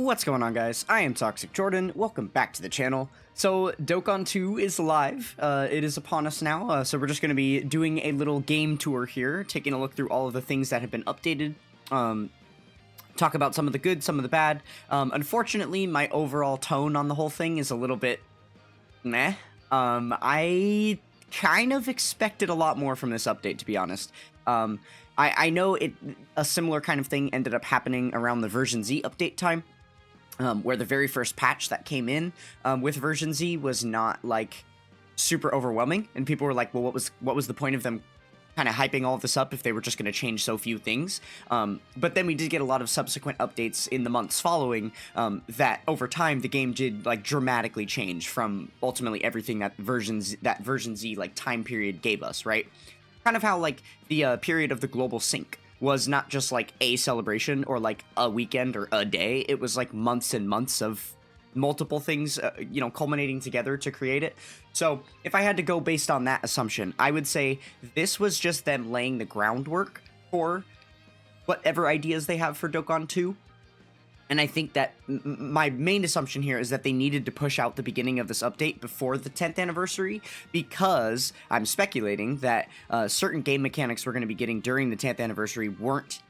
What's going on, guys? I am Toxic Jordan. Welcome back to the channel. So, Dokkan 2 is live. It is upon us now, so we're just going to be doing a little game tour here, taking a look through all of the things that have been updated, talk about some of the good, some of the bad. Unfortunately, my overall tone on the whole thing is a little bit meh. I kind of expected a lot more from this update, to be honest. I know a similar kind of thing ended up happening around the version Z update time. Where the very first patch that came in with version Z was not like super overwhelming, and people were like, well, what was the point of them kind of hyping all of this up if they were just going to change so few things? But then we did get a lot of subsequent updates in the months following that over time the game did like dramatically change from ultimately everything that version Z like time period gave us, right? Kind of how like the period of the global sync was not just like a celebration or like a weekend or a day. It was like months and months of multiple things, culminating together to create it. So if I had to go based on that assumption, I would say this was just them laying the groundwork for whatever ideas they have for Dokkan 2. And I think that my main assumption here is that they needed to push out the beginning of this update before the 10th anniversary, because I'm speculating that certain game mechanics we're going to be getting during the 10th anniversary weren't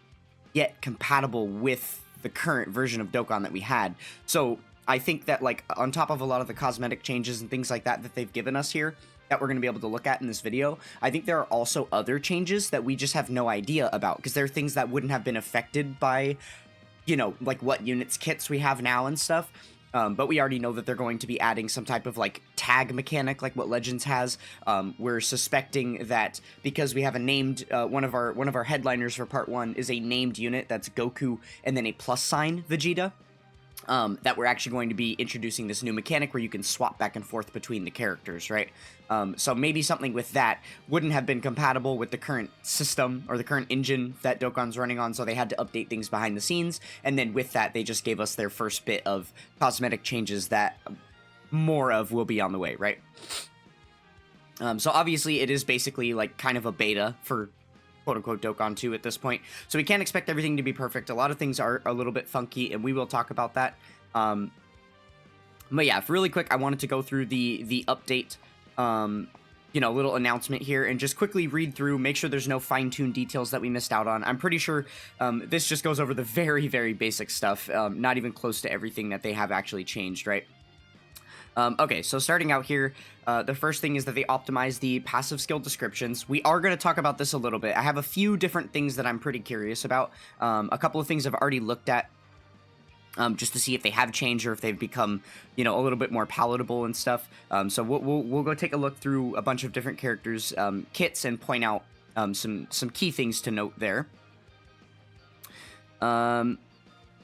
yet compatible with the current version of Dokkan that we had. So I think that, like, on top of a lot of the cosmetic changes and things like that that they've given us here that we're going to be able to look at in this video, I think there are also other changes that we just have no idea about, because there are things that wouldn't have been affected by, like what units kits we have now and stuff. But we already know that they're going to be adding some type of like tag mechanic like what Legends has. We're suspecting that because we have a named, one of our headliners for part 1 is a named unit that's Goku and then a plus sign Vegeta. That we're actually going to be introducing this new mechanic where you can swap back and forth between the characters, right? So maybe something with that wouldn't have been compatible with the current system or the current engine that Dokkan's running on, so they had to update things behind the scenes, and then with that, they just gave us their first bit of cosmetic changes that more of will be on the way, right? So obviously, it is basically like kind of a beta for quote-unquote Dokkan 2 at this point, so we can't expect everything to be perfect. A lot of things are a little bit funky, and we will talk about that. But yeah, really quick, I wanted to go through the update, little announcement here, and just quickly read through, make sure there's no fine-tuned details that we missed out on. I'm pretty sure this just goes over the very, very basic stuff, not even close to everything that they have actually changed, right? Okay, so starting out here, the first thing is that they optimize the passive skill descriptions. We are going to talk about this a little bit. I have a few different things that I'm pretty curious about. A couple of things I've already looked at, just to see if they have changed or if they've become, a little bit more palatable and stuff. So we'll go take a look through a bunch of different characters' kits and point out some key things to note there.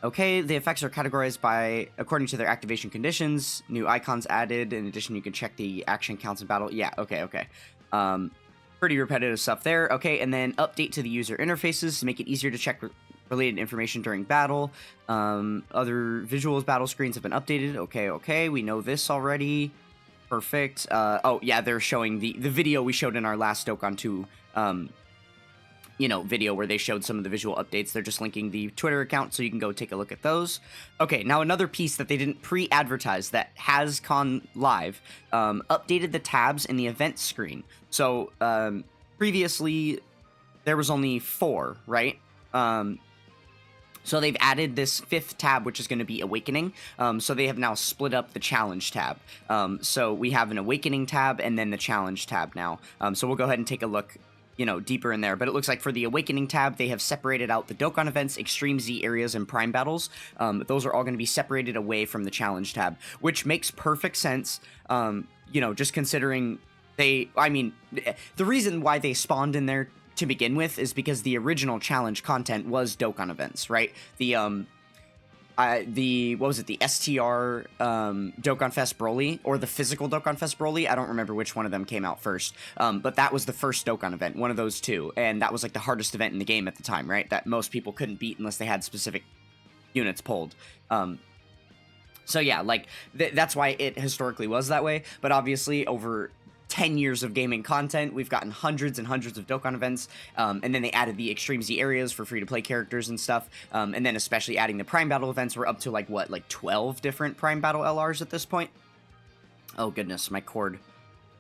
Okay, the effects are categorized according to their activation conditions. New icons added. In addition, you can check the action counts in battle. Yeah, okay. Pretty repetitive stuff there. Okay, and then update to the user interfaces to make it easier to check related information during battle. Other visuals battle screens have been updated. Okay, we know this already. Perfect. Oh, yeah, they're showing the video we showed in our last Dokkan 2 video where they showed some of the visual updates. They're just linking the Twitter account, so you can go take a look at those. Okay, now another piece that they didn't pre-advertise that has gone live, updated the tabs in the event screen. So, previously, there was only 4, right? So they've added this 5th tab, which is going to be Awakening. So they have now split up the Challenge tab. So we have an Awakening tab and then the Challenge tab now. So we'll go ahead and take a look deeper in there. But it looks like for the Awakening tab, they have separated out the Dokkan events, Extreme Z areas, and Prime battles. Those are all going to be separated away from the Challenge tab, which makes perfect sense, just considering the reason why they spawned in there to begin with is because the original Challenge content was Dokkan events, right? What was it, the STR Dokkan Fest Broly, or the physical Dokkan Fest Broly? I don't remember which one of them came out first, but that was the first Dokkan event, one of those two, and that was like the hardest event in the game at the time, right? That most people couldn't beat unless they had specific units pulled. So yeah, like, that's why it historically was that way, but obviously over 10 years of gaming content. We've gotten hundreds and hundreds of Dokkan events, and then they added the Extreme Z areas for free-to-play characters and stuff, and then especially adding the Prime Battle events. We're up to, like, what, like 12 different Prime Battle LRs at this point? Oh, goodness, my cord.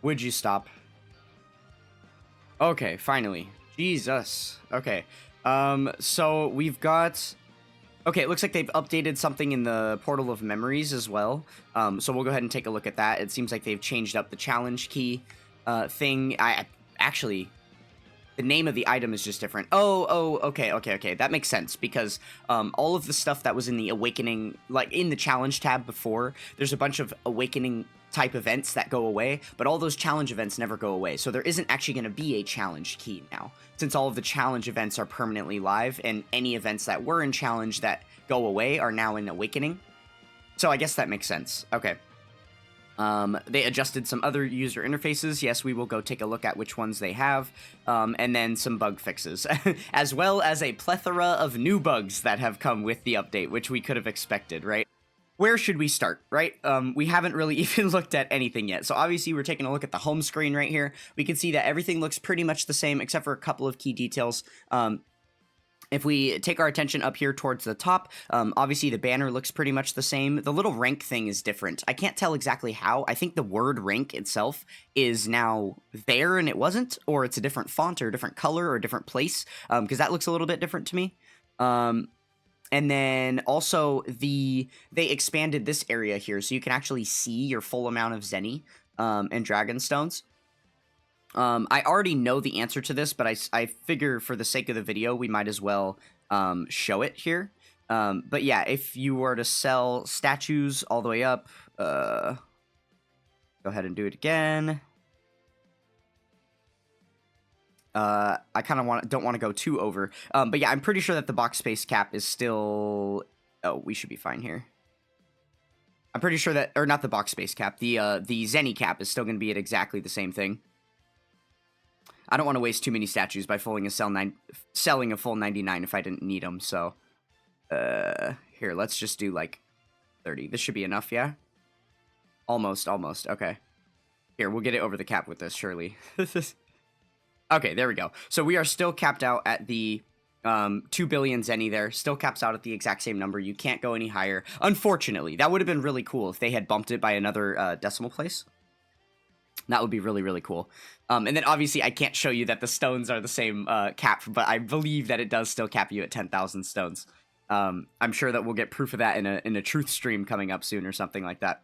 Would you stop? Okay, finally. Jesus. Okay. So we've got... Okay, it looks like they've updated something in the Portal of Memories as well. So we'll go ahead and take a look at that. It seems like they've changed up the challenge key thing. Actually, the name of the item is just different. Okay. That makes sense, because all of the stuff that was in the Awakening, like in the challenge tab before, there's a bunch of Awakening type events that go away, but all those challenge events never go away. So there isn't actually going to be a challenge key now, since all of the challenge events are permanently live, and any events that were in challenge that go away are now in Awakening. So I guess that makes sense. Okay. They adjusted some other user interfaces. Yes, we will go take a look at which ones they have, and then some bug fixes, as well as a plethora of new bugs that have come with the update, which we could have expected, right? Where should we start, right? We haven't really even looked at anything yet. So obviously we're taking a look at the home screen right here. We can see that everything looks pretty much the same, except for a couple of key details. If we take our attention up here towards the top, obviously the banner looks pretty much the same. The little rank thing is different. I can't tell exactly how. I think the word rank itself is now there and it wasn't, or it's a different font or a different color or a different place, because that looks a little bit different to me. And then also they expanded this area here, so you can actually see your full amount of Zenny and Dragon Stones. I already know the answer to this, but I figure for the sake of the video, we might as well show it here. But yeah, if you were to sell statues all the way up, go ahead and do it again. I kind of don't want to go too over. But yeah, I'm pretty sure that the box space cap is still... Oh, we should be fine here. I'm pretty sure that... Or not the box space cap. The Zenny cap is still going to be at exactly the same thing. I don't want to waste too many statues by selling a full 99 if I didn't need them, so... Here, let's just do, like, 30. This should be enough, yeah? Almost. Okay. Here, we'll get it over the cap with this, surely. Okay, there we go. So we are still capped out at the 2 billion Zenny there. Still caps out at the exact same number. You can't go any higher. Unfortunately, that would have been really cool if they had bumped it by another decimal place. That would be really, really cool. And then obviously I can't show you that the stones are the same cap, but I believe that it does still cap you at 10,000 stones. I'm sure that we'll get proof of that in a truth stream coming up soon or something like that.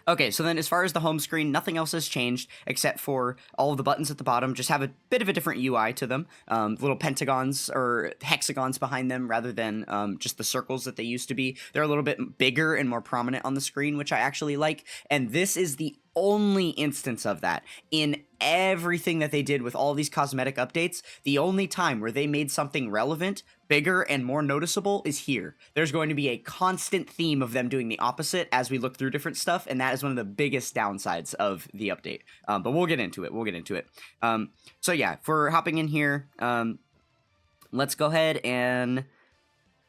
Okay, so then as far as the home screen, nothing else has changed except for all of the buttons at the bottom just have a bit of a different UI to them. Little pentagons or hexagons behind them rather than just the circles that they used to be. They're a little bit bigger and more prominent on the screen, which I actually like. And this is the only instance of that in everything that they did with all these cosmetic updates. The only time where they made something relevant, bigger, and more noticeable is here. There's going to be a constant theme of them doing the opposite as we look through different stuff, and that is one of the biggest downsides of the update. But we'll get into it. So yeah, if we're hopping in here, let's go ahead and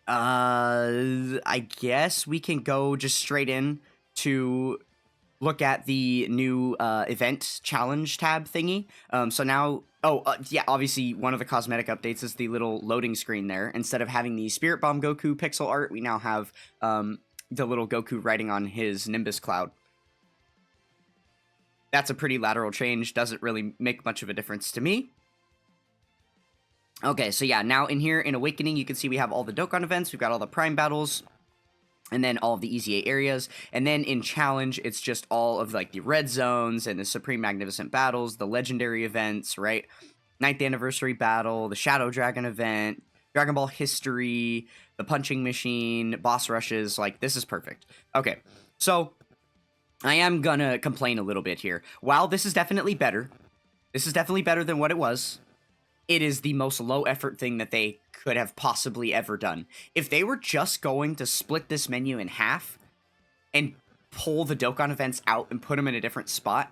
I guess we can go just straight in to look at the new event challenge tab thingy. So now, yeah, obviously one of the cosmetic updates is the little loading screen there. Instead of having the Spirit Bomb Goku pixel art, we now have the little Goku riding on his Nimbus cloud. That's a pretty lateral change. Doesn't really make much of a difference to me. Okay, so yeah, now in here in Awakening, you can see we have all the Dokkan events. We've got all the Prime battles. And then all of the EZA areas. And then in Challenge, it's just all of, like, the Red Zones and the Supreme Magnificent Battles, the Legendary events, right? 9th Anniversary Battle, the Shadow Dragon event, Dragon Ball History, the Punching Machine, Boss Rushes. Like, this is perfect. Okay, so I am gonna complain a little bit here. While this is definitely better than what it was, it is the most low-effort thing that they could have possibly ever done. If they were just going to split this menu in half and pull the Dokkan events out and put them in a different spot,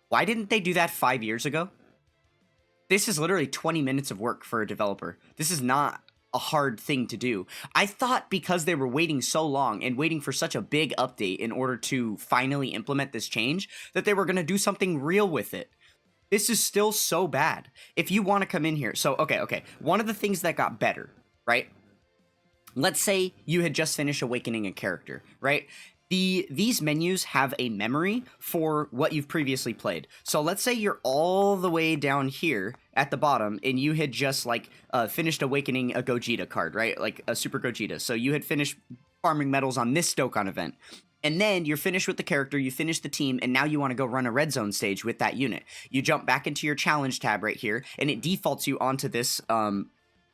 why didn't they do that 5 years ago? This is literally 20 minutes of work for a developer. This is not a hard thing to do. I thought because they were waiting so long and waiting for such a big update in order to finally implement this change that they were going to do something real with it. This is still so bad. If you want to come in here, so okay. One of the things that got better, right? Let's say you had just finished awakening a character, right? These menus have a memory for what you've previously played. So let's say you're all the way down here at the bottom and you had just like finished awakening a Gogeta card, right? Like a Super Gogeta. So you had finished farming medals on this Dokkan event. And then you're finished with the character, you finish the team, and now you want to go run a red zone stage with that unit. You jump back into your challenge tab right here, and it defaults you onto this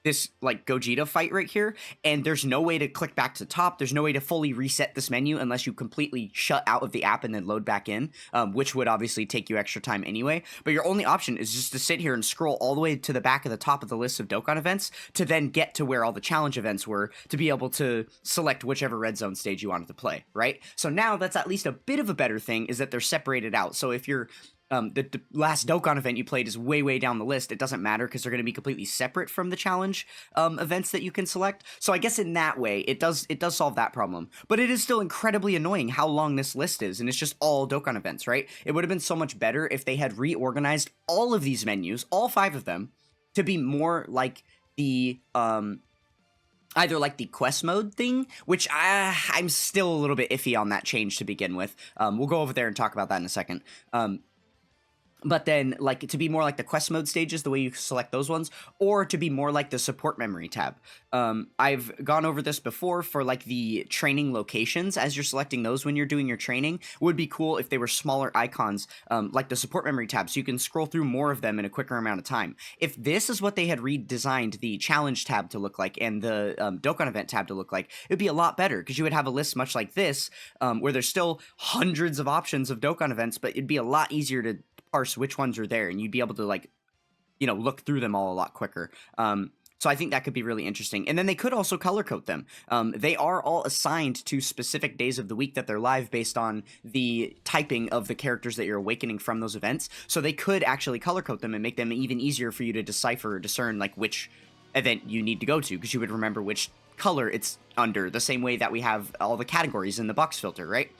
this like Gogeta fight right here, and there's no way to click back to the top. There's no way to fully reset this menu unless you completely shut out of the app and then load back in, which would obviously take you extra time anyway. But your only option is just to sit here and scroll all the way to the back of the top of the list of Dokkan events to then get to where all the challenge events were to be able to select whichever red zone stage you wanted to play, right? So now that's at least a bit of a better thing, is that they're separated out. So if you're the last Dokkan event you played is way down the list, it doesn't matter because they're going to be completely separate from the challenge events that you can select. So I guess in that way, it does solve that problem. But it is still incredibly annoying how long this list is, and it's just all Dokkan events, right? It would have been so much better if they had reorganized all of these menus, all 5 of them, to be more like the either like the quest mode thing, which I'm still a little bit iffy on that change to begin with. We'll go over there and talk about that in a second. But then, like, to be more like the quest mode stages, the way you select those ones, or to be more like the support memory tab. I've gone over this before for, like, the training locations. As you're selecting those when you're doing your training, it would be cool if they were smaller icons, like the support memory tab, so you can scroll through more of them in a quicker amount of time. If this is what they had redesigned the challenge tab to look like and the Dokkan event tab to look like, it'd be a lot better, because you would have a list much like this, where there's still hundreds of options of Dokkan events, but it'd be a lot easier to parse which ones are there, and you'd be able to, like, you know, look through them all a lot quicker. So I think that could be really interesting. And then they could also color code them. They are all assigned to specific days of the week that they're live based on the typing of the characters that you're awakening from those events. So they could actually color code them and make them even easier for you to decipher or discern, like, which event you need to go to, because you would remember which color it's under, the same way that we have all the categories in the box filter, right?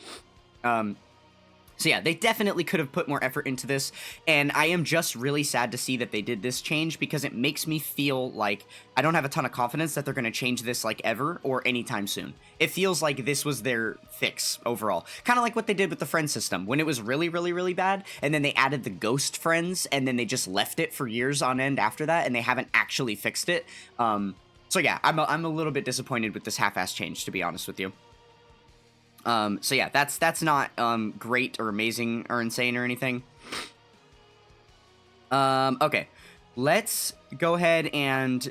So yeah, they definitely could have put more effort into this, and I am just really sad to see that they did this change, because it makes me feel like I don't have a ton of confidence that they're going to change this, like, ever or anytime soon. It feels like this was their fix overall. Kind of like what they did with the friend system when it was really bad, and then they added the ghost friends, and then they just left it for years on end after that, and they haven't actually fixed it. So yeah, I'm a little bit disappointed with this half-ass change, to be honest with you. So yeah, that's not, great or amazing or insane or anything. Okay, let's go ahead and,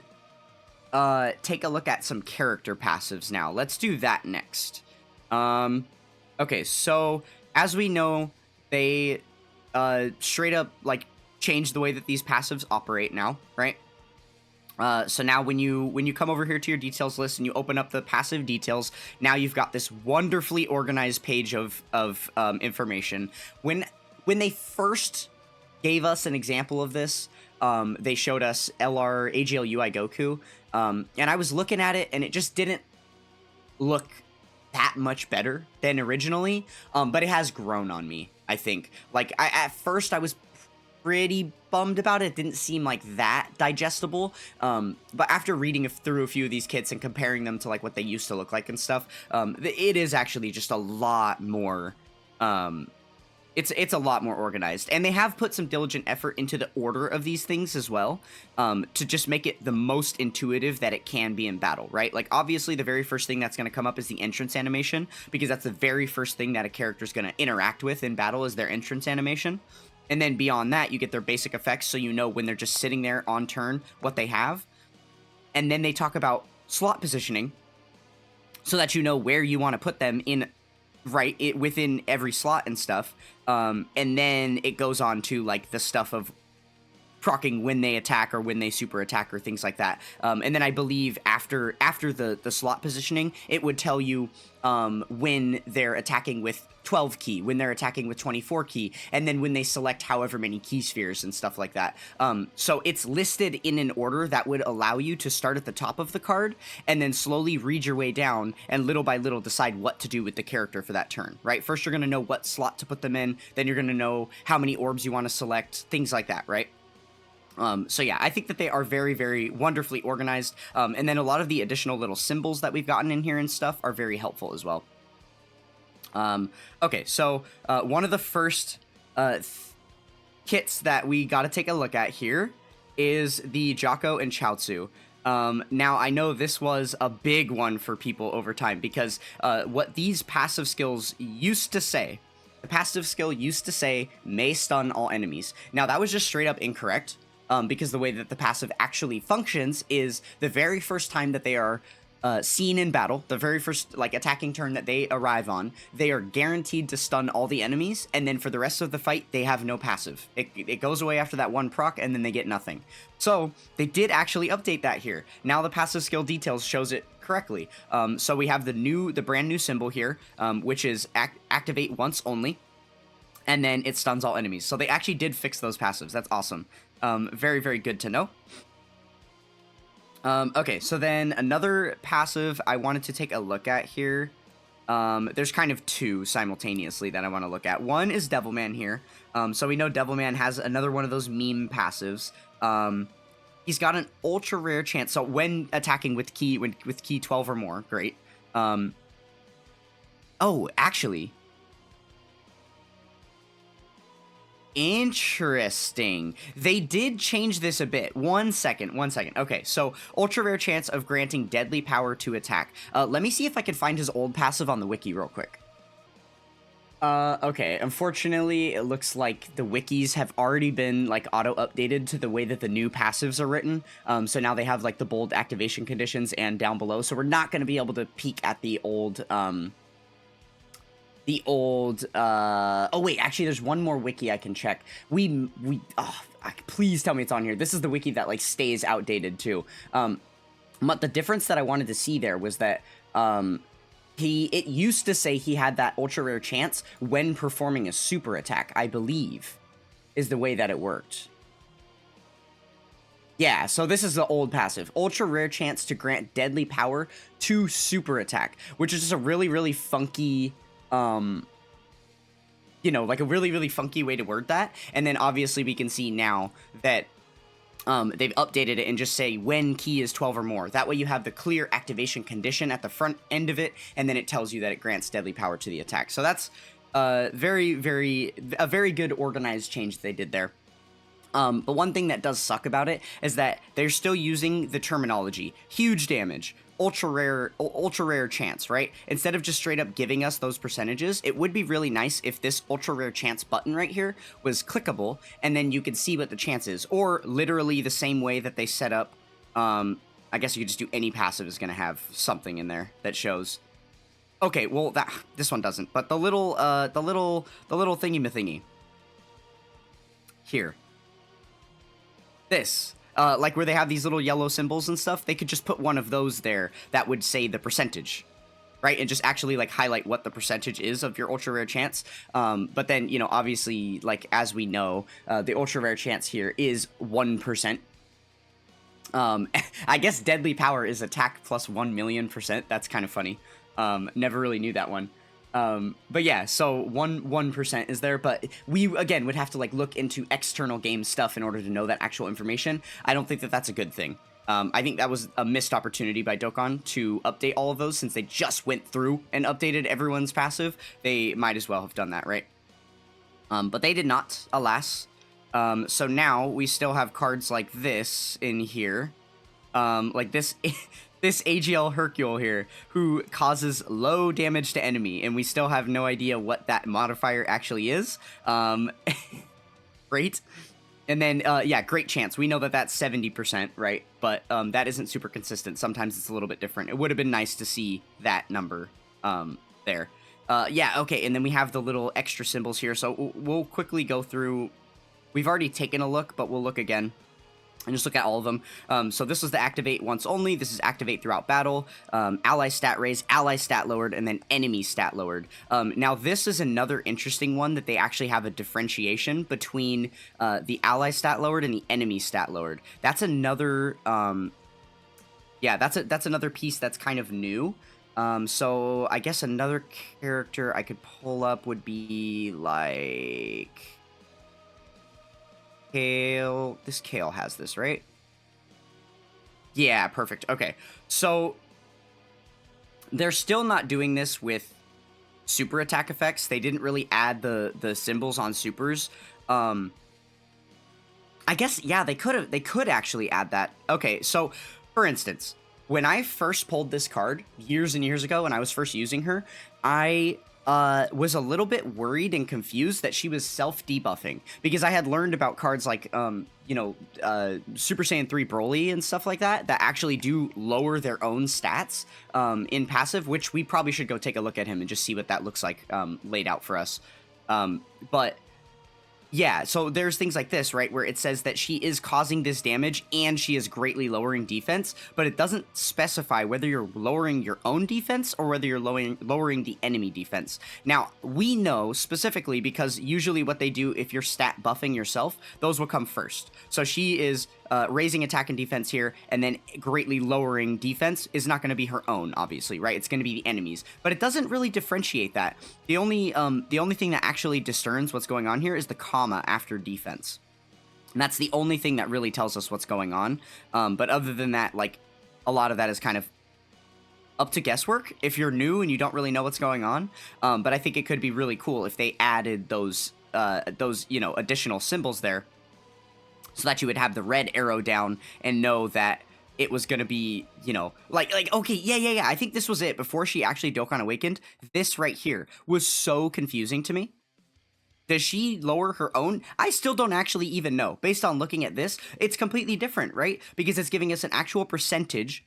take a look at some character passives now. Let's do that next. Okay, so, as we know, they, straight up, like, changed the way that these passives operate now, right? So now when you come over here to your details list and you open up the passive details, now you've got this wonderfully organized page of information. When they first gave us an example of this, they showed us LR AGLUI Goku, and I was looking at it and it just didn't look that much better than originally, but it has grown on me, I think. Like, at first I was pretty bummed about it. It didn't seem like that digestible, but after reading through a few of these kits and comparing them to, like, what they used to look like and stuff, it is actually just a lot more, it's a lot more organized, and they have put some diligent effort into the order of these things as well, to just make it the most intuitive that it can be in battle, right? Like, obviously the very first thing that's going to come up is the entrance animation, because that's the very first thing that a character is going to interact with in battle, is their entrance animation. And then beyond that, you get their basic effects, so you know when they're just sitting there on turn what they have. And then they talk about slot positioning, so that you know where you want to put them in, right, within every slot and stuff. And then it goes on to, like, the stuff of proccing when they attack or when they super attack or things like that. And then I believe after the slot positioning, it would tell you when they're attacking with 12 key, when they're attacking with 24 key, and then when they select however many key spheres and stuff like that. So it's listed in an order that would allow you to start at the top of the card and then slowly read your way down and little by little decide what to do with the character for that turn, right? First, you're going to know what slot to put them in, then you're going to know how many orbs you want to select, things like that, right? So yeah, I think that they are very, very wonderfully organized. And then a lot of the additional little symbols that we've gotten in here and stuff are very helpful as well. Okay, so one of the first kits that we got to take a look at here is the Jocko and Chaozu. Now, I know this was a big one for people over time because what these passive skills used to say, the passive skill used to say, may stun all enemies. Now, that was just straight up incorrect. Because the way that the passive actually functions is the very first time that they are seen in battle, the very first like attacking turn that they arrive on, they are guaranteed to stun all the enemies, and then for the rest of the fight, they have no passive. It goes away after that one proc, and then they get nothing. So they did actually update that here. Now the passive skill details shows it correctly. So we have the brand new symbol here, which is activate once only, and then it stuns all enemies. So they actually did fix those passives. That's awesome. Very, very good to know. Okay, so then another passive I wanted to take a look at here. There's kind of two simultaneously that I want to look at. One is Devilman here. So we know Devilman has another one of those meme passives. He's got an ultra rare chance. So when attacking with key 12 or more, great. Oh, actually. Interesting. They did change this a bit. One second. Okay, so ultra rare chance of granting deadly power to attack. Let me see if I can find his old passive on the wiki real quick. Okay, unfortunately, it looks like the wikis have already been, like, auto-updated to the way that the new passives are written. So now they have, like, the bold activation conditions and down below, so we're not going to be able to peek at the old, oh wait, actually there's one more wiki I can check. Please tell me it's on here. This is the wiki that like stays outdated too. But the difference that I wanted to see there was that it used to say he had that ultra rare chance when performing a super attack, I believe, is the way that it worked. Yeah, so this is the old passive. Ultra rare chance to grant deadly power to super attack, which is just a really, really funky, you know, like a really, really funky way to word that. And then obviously we can see now that they've updated it and just say when key is 12 or more. That way you have the clear activation condition at the front end of it, and then it tells you that it grants deadly power to the attack. So that's a very good organized change they did there. But one thing that does suck about it is that they're still using the terminology huge damage, ultra rare chance, right? Instead of just straight up giving us those percentages, it would be really nice if this ultra rare chance button right here was clickable, and then you could see what the chance is, or literally the same way that they set up. I guess you could just do any passive is going to have something in there that shows. Okay, well this one doesn't, but the little thingy here. This, like where they have these little yellow symbols and stuff, they could just put one of those there that would say the percentage, right? And just actually like highlight what the percentage is of your ultra rare chance. But then, you know, obviously, like as we know, the ultra rare chance here is 1%. I guess deadly power is attack plus 1,000,000%. That's kind of funny. Never really knew that one. But yeah, so 1% is there, but we, again, would have to, like, look into external game stuff in order to know that actual information. I don't think that that's a good thing. I think that was a missed opportunity by Dokkan to update all of those, since they just went through and updated everyone's passive. They might as well have done that, right? But they did not, alas. So now we still have cards like this in here. Like this... This AGL Hercule here, who causes low damage to enemy, and we still have no idea what that modifier actually is. Great. And then, yeah, great chance. We know that that's 70%, right? But that isn't super consistent. Sometimes it's a little bit different. It would have been nice to see that number there. Yeah, okay, and then we have the little extra symbols here. So we'll quickly go through we've already taken a look, but we'll look again. And just look at all of them. So this was the activate once only. This is activate throughout battle. Ally stat raised, ally stat lowered, and then enemy stat lowered. Now this is another interesting one that they actually have a differentiation between the ally stat lowered and the enemy stat lowered. That's another, yeah, that's another piece that's kind of new. So I guess another character I could pull up would be like Kale. This Kale has this, right? Yeah, perfect. Okay, so they're still not doing this with super attack effects. They didn't really add the symbols on supers. I guess, yeah, they could actually add that. Okay, so for instance, when I first pulled this card years and years ago when I was first using her, I was a little bit worried and confused that she was self-debuffing, because I had learned about cards like, you know, Super Saiyan 3 Broly and stuff like that actually do lower their own stats in passive, which we probably should go take a look at him and just see what that looks like laid out for us. But yeah, so there's things like this, right, where it says that she is causing this damage and she is greatly lowering defense, but it doesn't specify whether you're lowering your own defense or whether you're lowering the enemy defense. Now, we know specifically because usually what they do, if you're stat buffing yourself, those will come first. So she is raising attack and defense here, and then greatly lowering defense is not going to be her own, obviously, right? It's going to be the enemy's, but it doesn't really differentiate that. The only thing that actually discerns what's going on here is the comma after defense, and that's the only thing that really tells us what's going on. But other than that, like, a lot of that is kind of up to guesswork if you're new and you don't really know what's going on. But I think it could be really cool if they added those you know, additional symbols there, so that you would have the red arrow down and know that it was going to be, you know, like, okay, yeah. I think this was it. Before she actually Dokkan Awakened, this right here was so confusing to me. Does she lower her own? I still don't actually even know. Based on looking at this, it's completely different, right? Because it's giving us an actual percentage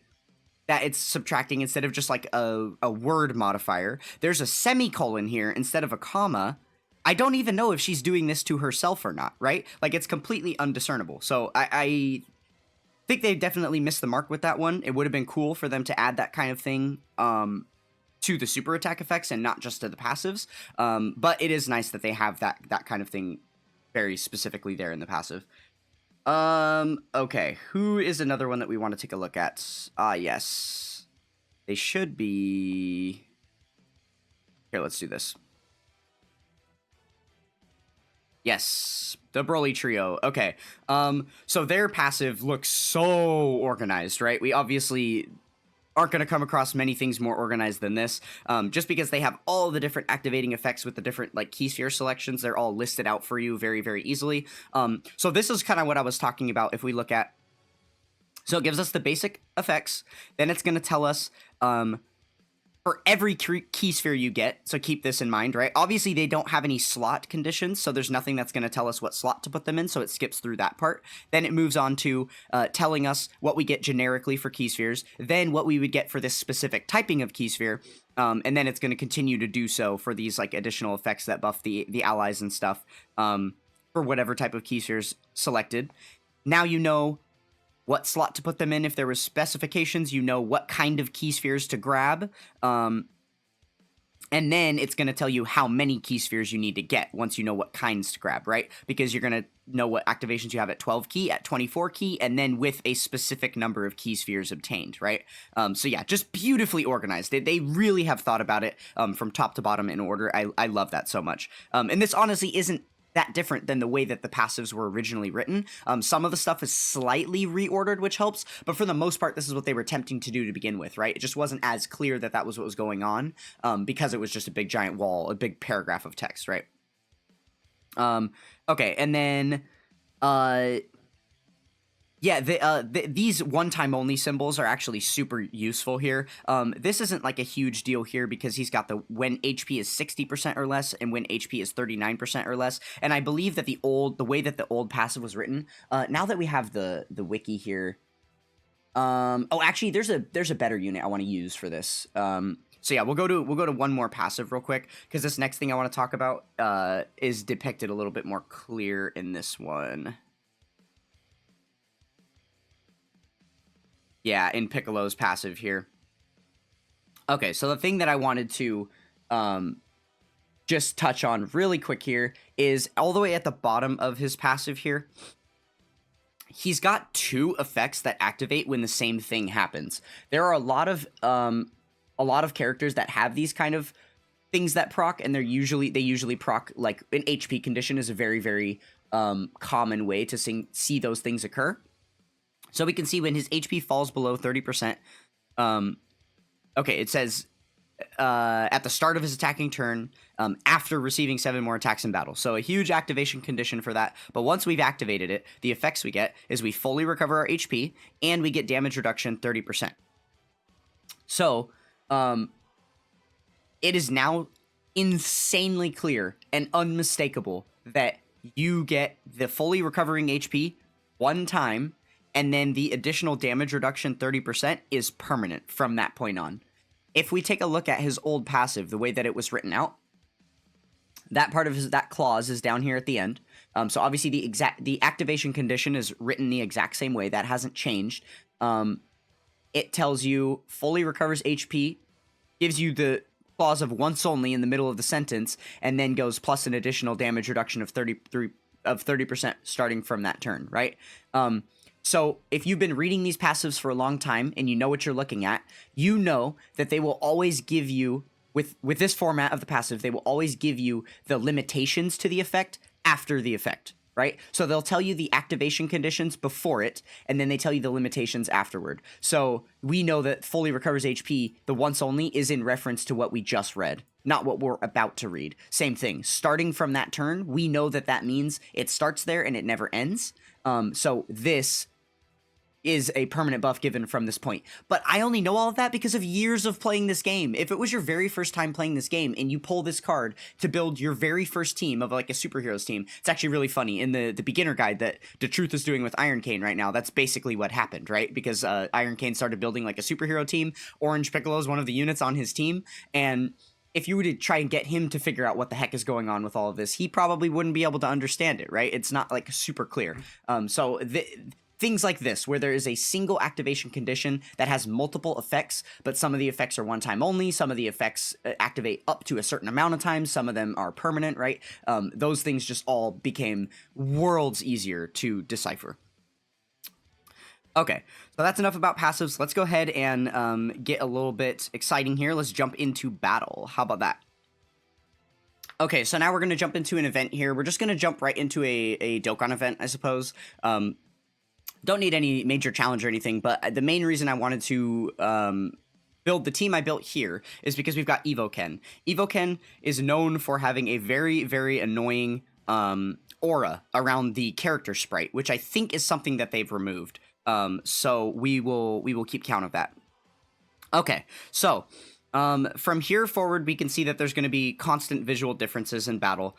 that it's subtracting instead of just like a word modifier. There's a semicolon here instead of a comma. I don't even know if she's doing this to herself or not, right? Like, it's completely undiscernible. So I think they definitely missed the mark with that one. It would have been cool for them to add that kind of thing to the super attack effects and not just to the passives. But it is nice that they have that kind of thing very specifically there in the passive. Okay, who is another one that we want to take a look at? Yes. They should be... Here, let's do this. Yes, the Broly trio. Okay, so their passive looks so organized, right? We obviously aren't going to come across many things more organized than this, just because they have all the different activating effects with the different, like, key sphere selections. They're all listed out for you very, very easily. So this is kind of what I was talking about if we look at... So it gives us the basic effects, then it's going to tell us... for every key sphere you get, so keep this in mind, right? Obviously, they don't have any slot conditions, so there's nothing that's going to tell us what slot to put them in, so it skips through that part. Then it moves on to telling us what we get generically for key spheres, then what we would get for this specific typing of key sphere, and then it's going to continue to do so for these, like, additional effects that buff the allies and stuff for whatever type of key spheres selected. Now you know what slot to put them in. If there was specifications, you know what kind of key spheres to grab. And then it's going to tell you how many key spheres you need to get once you know what kinds to grab, right? Because you're going to know what activations you have at 12 key, at 24 key, and then with a specific number of key spheres obtained, right? So yeah, just beautifully organized. They really have thought about it from top to bottom in order. I love that so much. And this honestly isn't that different than the way that the passives were originally written. Some of the stuff is slightly reordered, which helps, but for the most part, this is what they were attempting to do to begin with, right? It just wasn't as clear that that was what was going on, because it was just a big giant wall, a big paragraph of text, right? Okay, and then, yeah, these one-time only symbols are actually super useful here. This isn't like a huge deal here because he's got the when HP is 60% or less and when HP is 39% or less. And I believe that the way that the old passive was written, now that we have the wiki here, oh, actually, there's a better unit I want to use for this. So yeah, we'll go to one more passive real quick, because this next thing I want to talk about is depicted a little bit more clear in this one. Yeah, in Piccolo's passive here. Okay, so the thing that I wanted to just touch on really quick here is all the way at the bottom of his passive here. He's got 2 effects that activate when the same thing happens. There are a lot of characters that have these kind of things that proc, and they usually proc, like an HP condition is a very, very common way to see those things occur. So we can see when his HP falls below 30%. Okay, it says at the start of his attacking turn, after receiving 7 more attacks in battle. So a huge activation condition for that. But once we've activated it, the effects we get is we fully recover our HP, and we get damage reduction 30%. So it is now insanely clear and unmistakable that you get the fully recovering HP one time, and then the additional damage reduction 30% is permanent from that point on. If we take a look at his old passive, the way that it was written out, that part of that clause is down here at the end. So obviously the activation condition is written the exact same way. That hasn't changed. It tells you fully recovers HP, gives you the clause of once only in the middle of the sentence, and then goes plus an additional damage reduction of 30% starting from that turn, right? So if you've been reading these passives for a long time and you know what you're looking at, you know that they will always give you, with this format of the passive, they will always give you the limitations to the effect after the effect, right? So they'll tell you the activation conditions before it, and then they tell you the limitations afterward. So we know that fully recovers HP, the once only, is in reference to what we just read, not what we're about to read. Same thing. Starting from that turn, we know that that means it starts there and it never ends. So this is a permanent buff given from this point. But I only know all of that because of years of playing this game. If it was your very first time playing this game and you pull this card to build your very first team of like a superheroes team, it's actually really funny. In the beginner guide that the Truth is doing with Iron Cane right now, that's basically what happened, right? Because Iron Cane started building like a superhero team. Orange Piccolo is one of the units on his team, and if you were to try and get him to figure out what the heck is going on with all of this, he probably wouldn't be able to understand it, right? It's not like super clear. So things like this, where there is a single activation condition that has multiple effects, but some of the effects are one time only, some of the effects activate up to a certain amount of times, some of them are permanent, right? Those things just all became worlds easier to decipher. Okay, so that's enough about passives. Let's go ahead and get a little bit exciting here. Let's jump into battle. How about that? Okay, so now we're going to jump into an event here. We're just going to jump right into a Dokkan event, I suppose. Don't need any major challenge or anything, but the main reason I wanted to build the team I built here is because we've got Evoken. Evoken is known for having a very, very annoying aura around the character sprite, which I think is something that they've removed. So we will keep count of that. Okay, so from here forward, we can see that there's going to be constant visual differences in battle.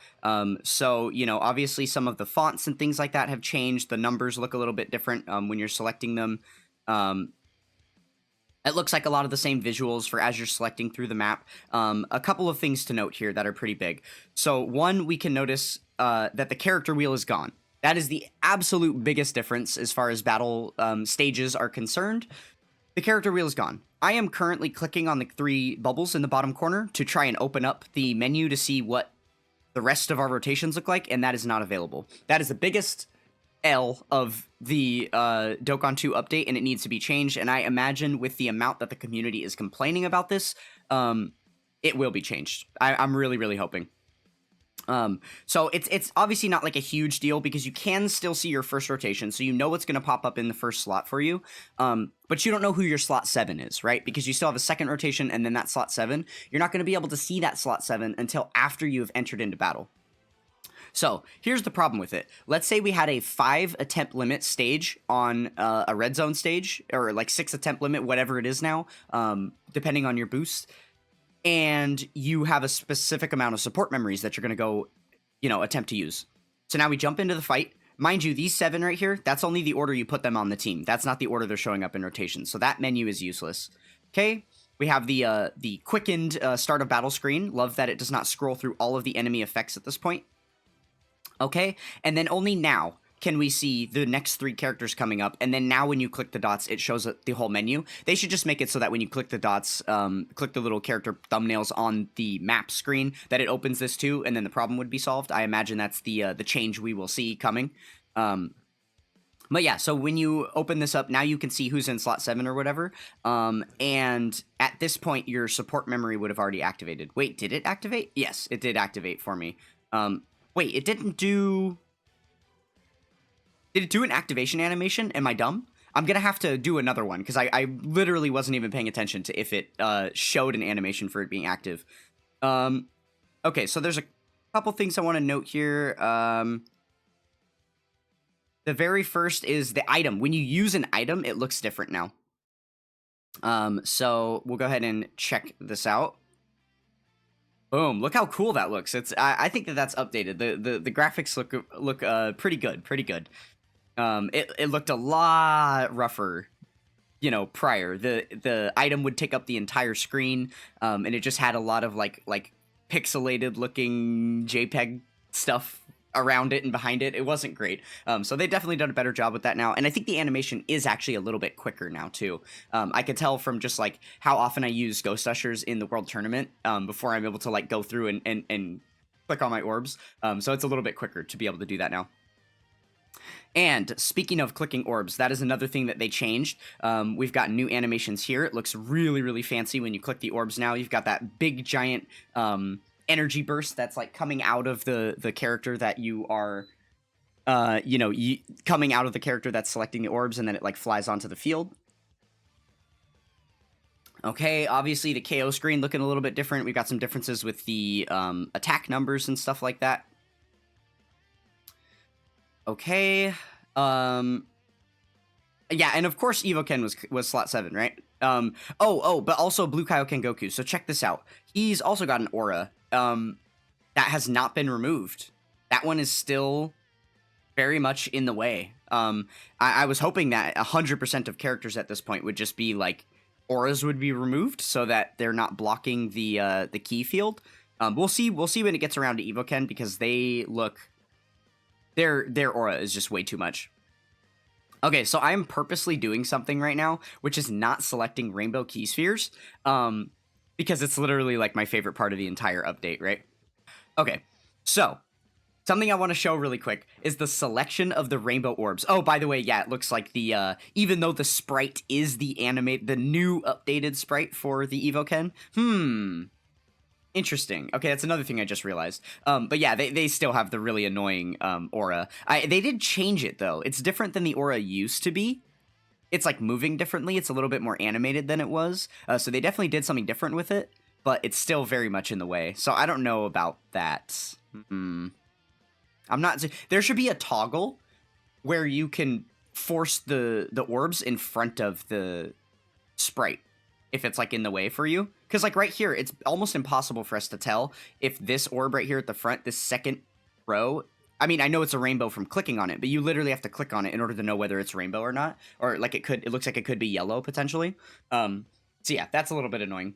So, you know, obviously some of the fonts and things like that have changed. The numbers look a little bit different when you're selecting them. It looks like a lot of the same visuals for as you're selecting through the map. A couple of things to note here that are pretty big. So one, we can notice that the character wheel is gone. That is the absolute biggest difference as far as battle stages are concerned. The character wheel is gone. I am currently clicking on the 3 bubbles in the bottom corner to try and open up the menu to see what the rest of our rotations look like, and that is not available. That is the biggest L of the Dokkan 2 update, and it needs to be changed, and I imagine with the amount that the community is complaining about this, it will be changed. I'm really, really hoping. So it's obviously not like a huge deal because you can still see your first rotation, so you know what's going to pop up in the first slot for you, but you don't know who your slot 7 is, right? Because you still have a second rotation and then that slot 7. You're not going to be able to see that slot 7 until after you have entered into battle. So here's the problem with it. Let's say we had a 5 attempt limit stage on a red zone stage, or like 6 attempt limit, whatever it is now, depending on your boost. And you have a specific amount of support memories that you're going to go, you know, attempt to use. So now we jump into the fight. Mind you, these 7 right here, that's only the order you put them on the team. That's not the order they're showing up in rotation. So that menu is useless. Okay, We have the quickened start of battle screen. Love that it does not scroll through all of the enemy effects at this point. Okay, and then only now can we see the next 3 characters coming up, and then now when you click the dots, it shows the whole menu. They should just make it so that when you click the dots, click the little character thumbnails on the map screen, that it opens this too, and then the problem would be solved. I imagine that's the change we will see coming. But yeah, so when you open this up, now you can see who's in slot 7 or whatever, and at this point, your support memory would have already activated. Wait, did it activate? Yes, it did activate for me. Wait, it didn't do... Did it do an activation animation? Am I dumb? I'm gonna have to do another one, because I literally wasn't even paying attention to if it showed an animation for it being active. Okay, so there's a couple things I want to note here. The very first is the item. When you use an item, it looks different now. So we'll go ahead and check this out. Boom! Look how cool that looks. I think that's updated. The graphics look pretty good. It looked a lot rougher, you know, prior. The item would take up the entire screen, and it just had a lot of like pixelated looking JPEG stuff around it and behind it. It wasn't great. So they definitely done a better job with that now. And I think the animation is actually a little bit quicker now too. I could tell from just like how often I use Ghost Ushers in the World Tournament before I'm able to like go through and click on my orbs. So it's a little bit quicker to be able to do that now. And speaking of clicking orbs, that is another thing that they changed. We've got new animations here. It looks really, really fancy when you click the orbs now. You've got that big, giant energy burst that's like coming out of the character that you are, coming out of the character that's selecting the orbs, and then it like flies onto the field. Okay, obviously the KO screen looking a little bit different. We've got some differences with the attack numbers and stuff like that. Okay. Yeah, and of course Evoken was slot 7, right? But also Blue Kaioken Goku. So check this out. He's also got an aura that has not been removed. That one is still very much in the way. I was hoping that 100% of characters at this point would just be like auras would be removed so that they're not blocking the key field. We'll see when it gets around to Evoken, because they look... Their aura is just way too much. Okay, so I'm purposely doing something right now, which is not selecting rainbow key spheres, because it's literally like my favorite part of the entire update, right? Okay, so something I want to show really quick is the selection of the rainbow orbs. Oh, by the way, yeah, it looks like the even though the sprite is the new updated sprite for the Evoken. Interesting. Okay, that's another thing I just realized. But yeah, they still have the really annoying aura. They did change it, though. It's different than the aura used to be. It's, like, moving differently. It's a little bit more animated than it was. So they definitely did something different with it, but it's still very much in the way. So I don't know about that. I'm not... There should be a toggle where you can force the orbs in front of the sprite if it's, like, in the way for you. Because, like, right here, it's almost impossible for us to tell if this orb right here at the front, this second row... I mean, I know it's a rainbow from clicking on it, but you literally have to click on it in order to know whether it's rainbow or not. Or, like, it looks like it could be yellow, potentially. So, yeah, that's a little bit annoying.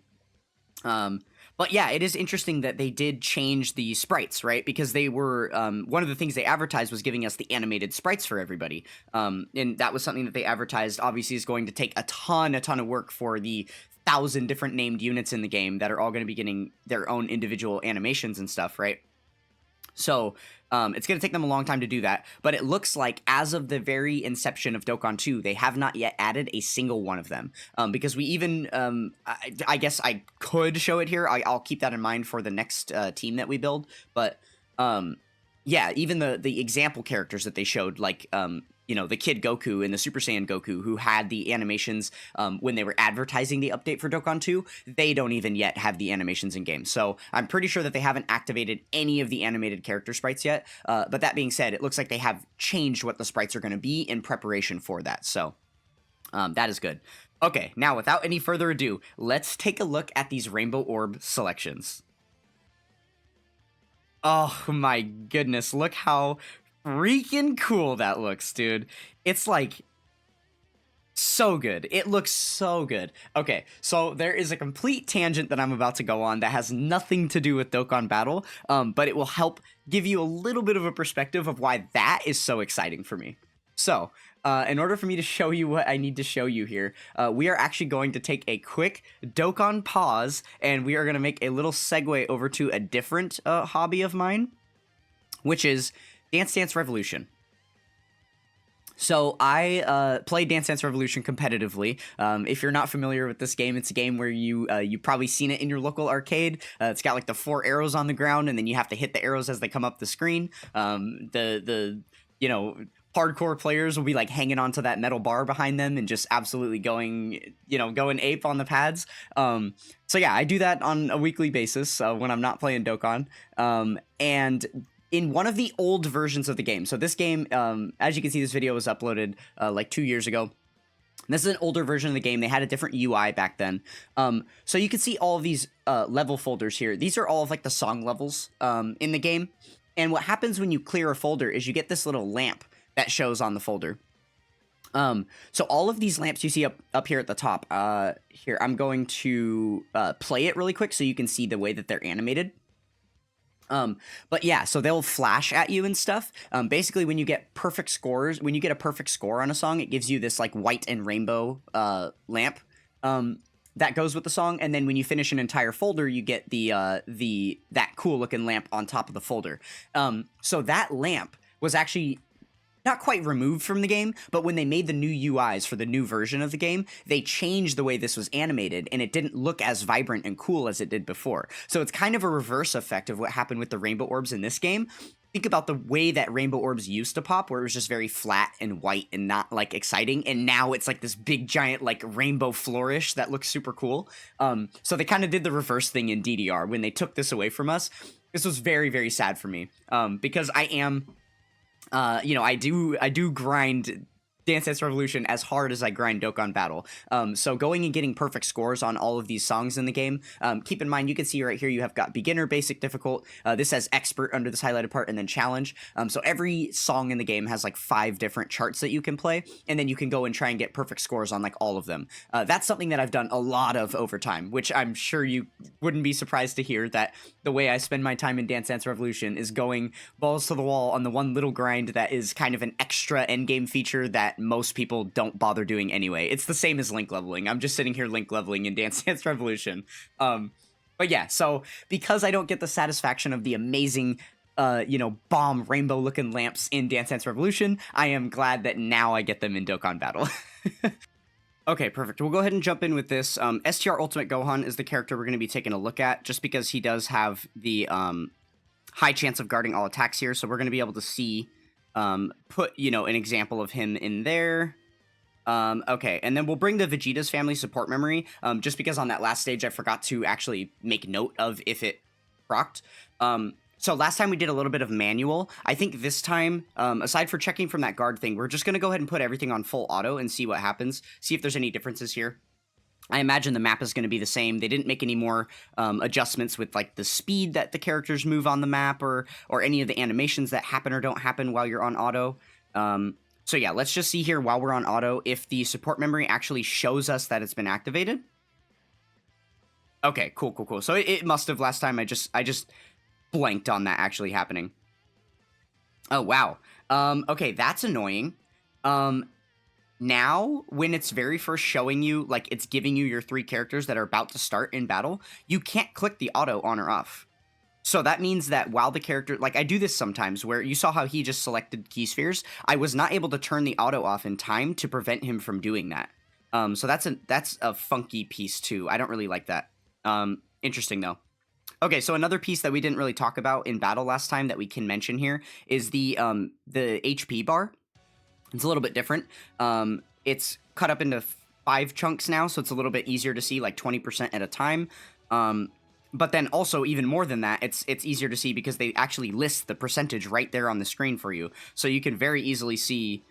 But, yeah, it is interesting that they did change the sprites, right? Because they were... one of the things they advertised was giving us the animated sprites for everybody. And that was something that they advertised, obviously, is going to take a ton of work for the 1,000 different named units in the game that are all going to be getting their own individual animations and stuff, right? So it's going to take them a long time to do that, but it looks like as of the very inception of Dokkan 2, they have not yet added a single one of them, because we even, I guess I could show it here. I'll keep that in mind for the next team that we build, but yeah, even the example characters that they showed, like, the Kid Goku and the Super Saiyan Goku, who had the animations when they were advertising the update for Dokkan 2, they don't even yet have the animations in game. So I'm pretty sure that they haven't activated any of the animated character sprites yet. But that being said, it looks like they have changed what the sprites are going to be in preparation for that. So that is good. Okay, now without any further ado, let's take a look at these Rainbow Orb selections. Oh my goodness, look how freaking cool that looks, dude. It's like So good. It looks so good. Okay, so there is a complete tangent that I'm about to go on that has nothing to do with Dokkan Battle, but it will help give you a little bit of a perspective of why that is so exciting for me. So, in order for me to show you what I need to show you here, we are actually going to take a quick Dokkan pause, and we are going to make a little segue over to a different hobby of mine, which is Dance Dance Revolution. So I play Dance Dance Revolution competitively. If you're not familiar with this game, it's a game where you've probably seen it in your local arcade. It's got like the 4 arrows on the ground, and then you have to hit the arrows as they come up the screen. The hardcore players will be like hanging onto that metal bar behind them and just absolutely going ape on the pads. So yeah, I do that on a weekly basis when I'm not playing Dokkan. And in one of the old versions of the game, so this game, as you can see, this video was uploaded like 2 years ago. This is an older version of the game. They had a different UI back then. So you can see all of these level folders here. These are all of like the song levels in the game. And what happens when you clear a folder is you get this little lamp that shows on the folder. So all of these lamps you see up here at the top, here, I'm going to play it really quick so you can see the way that they're animated. But yeah, so they'll flash at you and stuff. Basically, when you get perfect scores, when you get a perfect score on a song, it gives you this like white and rainbow lamp that goes with the song. And then when you finish an entire folder, you get that cool looking lamp on top of the folder. So that lamp was actually not quite removed from the game, but when they made the new UIs for the new version of the game, they changed the way this was animated, and it didn't look as vibrant and cool as it did before. So it's kind of a reverse effect of what happened with the rainbow orbs in this game. Think about the way that rainbow orbs used to pop, where it was just very flat and white and not like exciting, and now it's like this big giant like rainbow flourish that looks super cool. So they kind of did the reverse thing in DDR when they took this away from us. This was very, very sad for me, because I am... I do grind Dance Dance Revolution as hard as I grind Dokkan Battle. So going and getting perfect scores on all of these songs in the game. Keep in mind, you can see right here, you have got beginner, basic, difficult. This says expert under this highlighted part, and then challenge. So every song in the game has like 5 different charts that you can play, and then you can go and try and get perfect scores on like all of them. That's something that I've done a lot of over time, which I'm sure you wouldn't be surprised to hear that the way I spend my time in Dance Dance Revolution is going balls to the wall on the one little grind that is kind of an extra endgame feature that most people don't bother doing anyway. It's the same as link leveling. I'm just sitting here link leveling in Dance Dance Revolution. But yeah, so because I don't get the satisfaction of the amazing bomb rainbow looking lamps in Dance Dance Revolution, I am glad that now I get them in Dokkan Battle. Okay, perfect. We'll go ahead and jump in with this. STR Ultimate Gohan is the character we're going to be taking a look at, just because he does have the high chance of guarding all attacks here, so we're going to be able to see, put, an example of him in there. Okay, and then we'll bring the Vegeta's family support memory, just because on that last stage I forgot to actually make note of if it procced. So last time we did a little bit of manual. I think this time, aside for checking from that guard thing, we're just going to go ahead and put everything on full auto and see what happens, see if there's any differences here. I imagine the map is going to be the same. They didn't make any more adjustments with like the speed that the characters move on the map or any of the animations that happen or don't happen while you're on auto. So yeah, let's just see here while we're on auto if the support memory actually shows us that it's been activated. Okay, cool. So it must have last time. I just blanked on that actually happening. Oh, wow. Okay, that's annoying. Now, when it's very first showing you, like, it's giving you your 3 characters that are about to start in battle, you can't click the auto on or off. So that means that while the character, like, I do this sometimes, where you saw how he just selected key spheres, I was not able to turn the auto off in time to prevent him from doing that. So that's a funky piece, too. I don't really like that. Interesting, though. Okay, so another piece that we didn't really talk about in battle last time that we can mention here is the HP bar. It's a little bit different. It's cut up into 5 chunks now, so it's a little bit easier to see, like 20% at a time. But then also, even more than that, it's easier to see because they actually list the percentage right there on the screen for you. So you can very easily see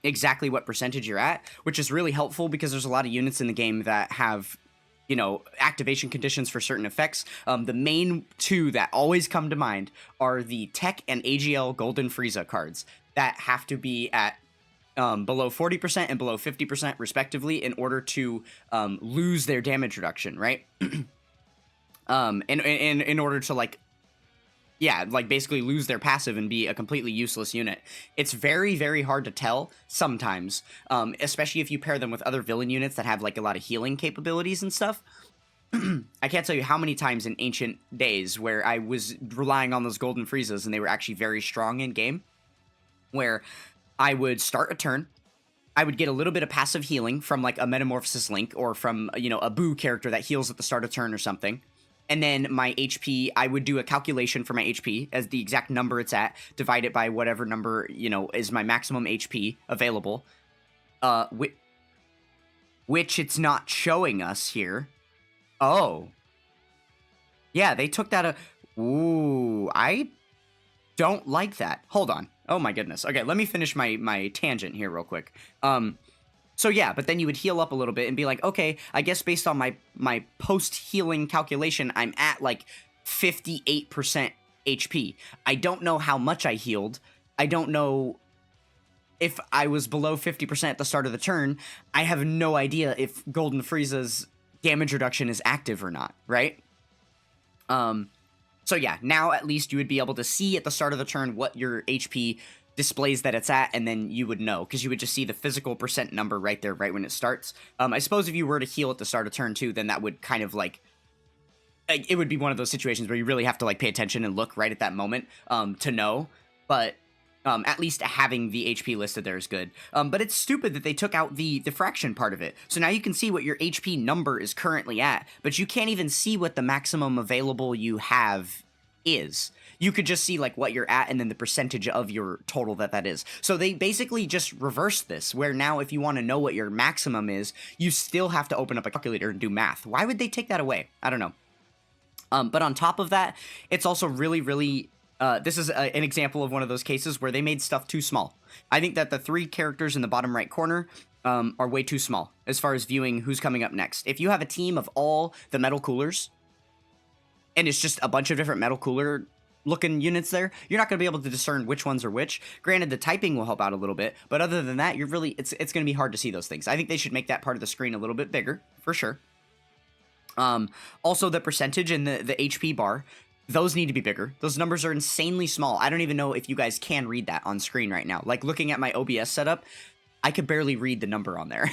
exactly what percentage you're at, which is really helpful because there's a lot of units in the game that have activation conditions for certain effects. The main 2 that always come to mind are the Tech and AGL Golden Frieza cards that have to be at below 40% and below 50% respectively in order to lose their damage reduction, right? In order to like, yeah, like basically lose their passive and be a completely useless unit. It's very, very hard to tell sometimes, especially if you pair them with other villain units that have like a lot of healing capabilities and stuff. I can't tell you how many times in ancient days where I was relying on those golden Friezas and they were actually very strong in game, where I would start a turn, I would get a little bit of passive healing from like a Metamorphosis Link or from, you know, a Boo character that heals at the start of turn or something. And then my HP, I would do a calculation for my HP as the exact number it's at, divide it by whatever number, you know, is my maximum HP available, which it's not showing us here. Oh. Yeah, they took that. Ooh, I don't like that. Hold on. Oh my goodness. Okay, let me finish my tangent here real quick. So yeah, but then you would heal up a little bit and be like, okay, I guess based on my post-healing calculation, I'm at like 58% HP. I don't know how much I healed. I don't know if I was below 50% at the start of the turn. I have no idea if Golden Frieza's damage reduction is active or not, right? So yeah, now at least you would be able to see at the start of the turn what your HP displays that it's at, and then you would know, because you would just see the physical percent number right there, right when it starts. I suppose if you were to heal at the start of turn 2, then that would kind of like, it would be one of those situations where you really have to like pay attention and look right at that moment to know, but at least having the HP listed there is good. But it's stupid that they took out the fraction part of it. So now you can see what your HP number is currently at, but you can't even see what the maximum available you have is. You could just see like what you're at and then the percentage of your total that is. So they basically just reversed this, where now if you want to know what your maximum is, you still have to open up a calculator and do math. Why would they take that away? I don't know. But on top of that, it's also really, really... this is an example of one of those cases where they made stuff too small. I think that the 3 characters in the bottom right corner are way too small as far as viewing who's coming up next. If you have a team of all the metal coolers, and it's just a bunch of different metal cooler looking units there, you're not going to be able to discern which ones are which. Granted, the typing will help out a little bit, but other than that, you're really, it's going to be hard to see those things. I think they should make that part of the screen a little bit bigger, for sure. Also, the percentage and the HP bar, those need to be bigger. Those numbers are insanely small. I don't even know if you guys can read that on screen right now. Like, looking at my OBS setup, I could barely read the number on there.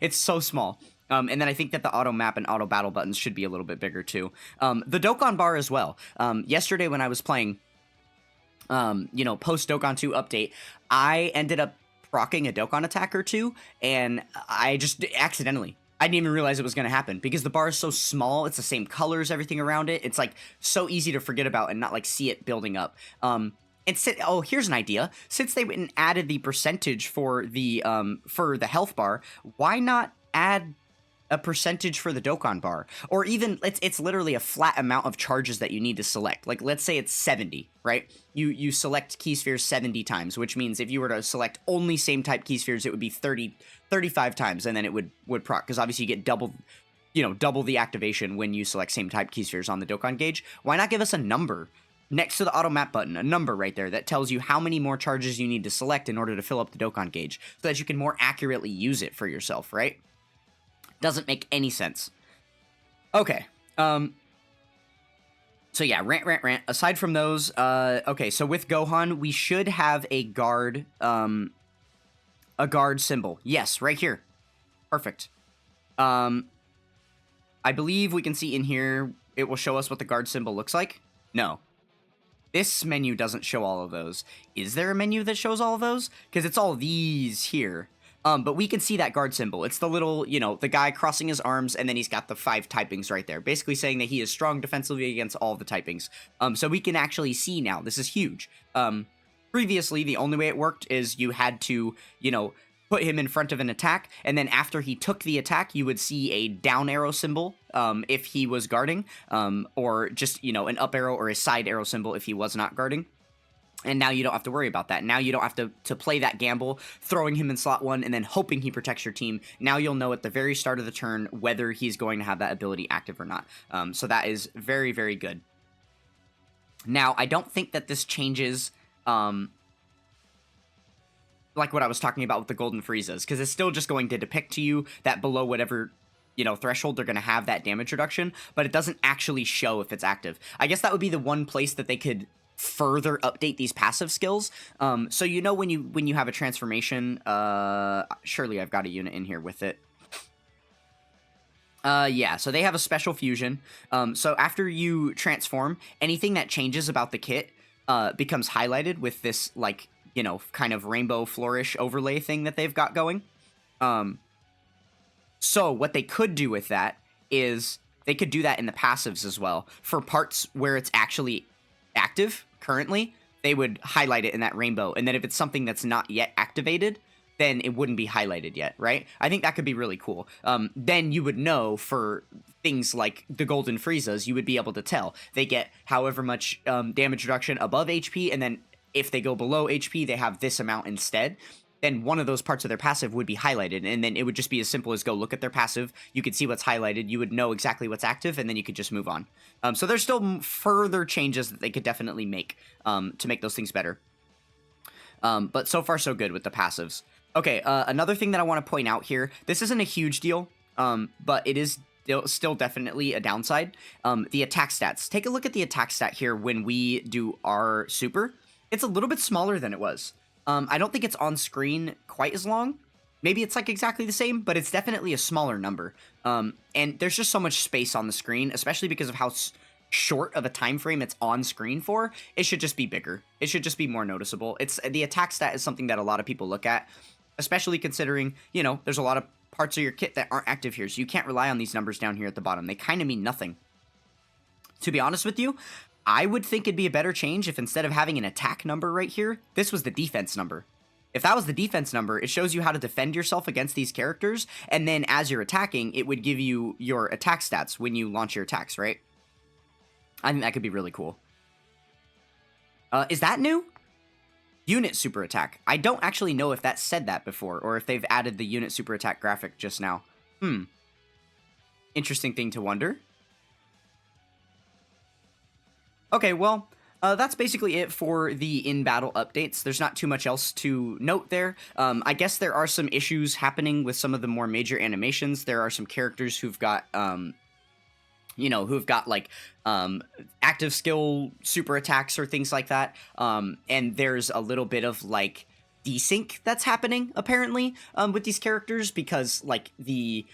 It's so small. And then I think that the auto map and auto battle buttons should be a little bit bigger too. The Dokkan bar as well. Yesterday when I was playing, you know, post Dokkan 2 update, I ended up proccing a Dokkan attack or two, and I just accidentally, I didn't even realize it was going to happen because the bar is so small. It's the same colors, everything around it. It's like so easy to forget about and not like see it building up. Oh, here's an idea. Since they went and added the percentage for the health bar, why not add a percentage for the Dokkan bar? Or even, it's literally a flat amount of charges that you need to select. Like, let's say it's 70, right? You select key spheres 70 times, which means if you were to select only same type key spheres, it would be 35 times, and then it would proc, because obviously you get double the activation when you select same type key spheres on the Dokkan gauge. Why not give us a number next to the auto map button, a number right there that tells you how many more charges you need to select in order to fill up the Dokkan gauge, so that you can more accurately use it for yourself, right? Doesn't make any sense. Okay. So yeah, rant. Aside from those, okay, so with Gohan, we should have a guard symbol. Yes, right here. Perfect. I believe we can see in here, it will show us what the guard symbol looks like. No. This menu doesn't show all of those. Is there a menu that shows all of those? Because it's all these here. But we can see that guard symbol. It's the little, you know, the guy crossing his arms, and then he's got the 5 typings right there, basically saying that he is strong defensively against all the typings. So we can actually see now. This is huge. Previously, the only way it worked is you had to, you know, put him in front of an attack, and then after he took the attack, you would see a down arrow symbol if he was guarding, or just, you know, an up arrow or a side arrow symbol if he was not guarding. And now you don't have to worry about that. Now you don't have to play that gamble, throwing him in slot 1 and then hoping he protects your team. Now you'll know at the very start of the turn whether he's going to have that ability active or not. So that is very, very good. Now, I don't think that this changes... like what I was talking about with the golden Friezas, because it's still just going to depict to you that below whatever, you know, threshold, they're going to have that damage reduction, but it doesn't actually show if it's active. I guess that would be the one place that they could further update these passive skills. So you know when you have a transformation, surely I've got a unit in here with it. Yeah, so they have a special fusion. So after you transform, anything that changes about the kit becomes highlighted with this, like, you know, kind of rainbow flourish overlay thing that they've got going. So what they could do with that is they could do that in the passives as well. For parts where it's actually active currently, they would highlight it in that rainbow. And then if it's something that's not yet activated, then it wouldn't be highlighted yet, right? I think that could be really cool. Then you would know for things like the Golden Friezas, you would be able to tell. They get however much damage reduction above HP, and then if they go below HP, they have this amount instead. Then one of those parts of their passive would be highlighted, and then it would just be as simple as go look at their passive. You could see what's highlighted. You would know exactly what's active, and then you could just move on. So there's still further changes that they could definitely make to make those things better. But so far, so good with the passives. Okay, another thing that I want to point out here, this isn't a huge deal, but it is still definitely a downside. The attack stats. Take a look at the attack stat here when we do our super. It's a little bit smaller than it was. I don't think it's on screen quite as long. Maybe it's like exactly the same, but it's definitely a smaller number. And there's just so much space on the screen, especially because of how short of a time frame it's on screen for. It should just be bigger. It should just be more noticeable. It's the attack stat is something that a lot of people look at, especially considering, you know, there's a lot of parts of your kit that aren't active here, so you can't rely on these numbers down here at the bottom. They kind of mean nothing. To be honest with you, I would think it'd be a better change if instead of having an attack number right here, this was the defense number. If that was the defense number, it shows you how to defend yourself against these characters, and then as you're attacking, it would give you your attack stats when you launch your attacks, right? I think that could be really cool. Is that new? Unit super attack. I don't actually know if that said that before, or if they've added the unit super attack graphic just now. Interesting thing to wonder. Okay, well, that's basically it for the in-battle updates. There's not too much else to note there. I guess there are some issues happening with some of the more major animations. There are some characters who've got, you know, who've got, like, active skill super attacks or things like that. And there's a little bit of, like, desync that's happening, apparently, with these characters because, like, the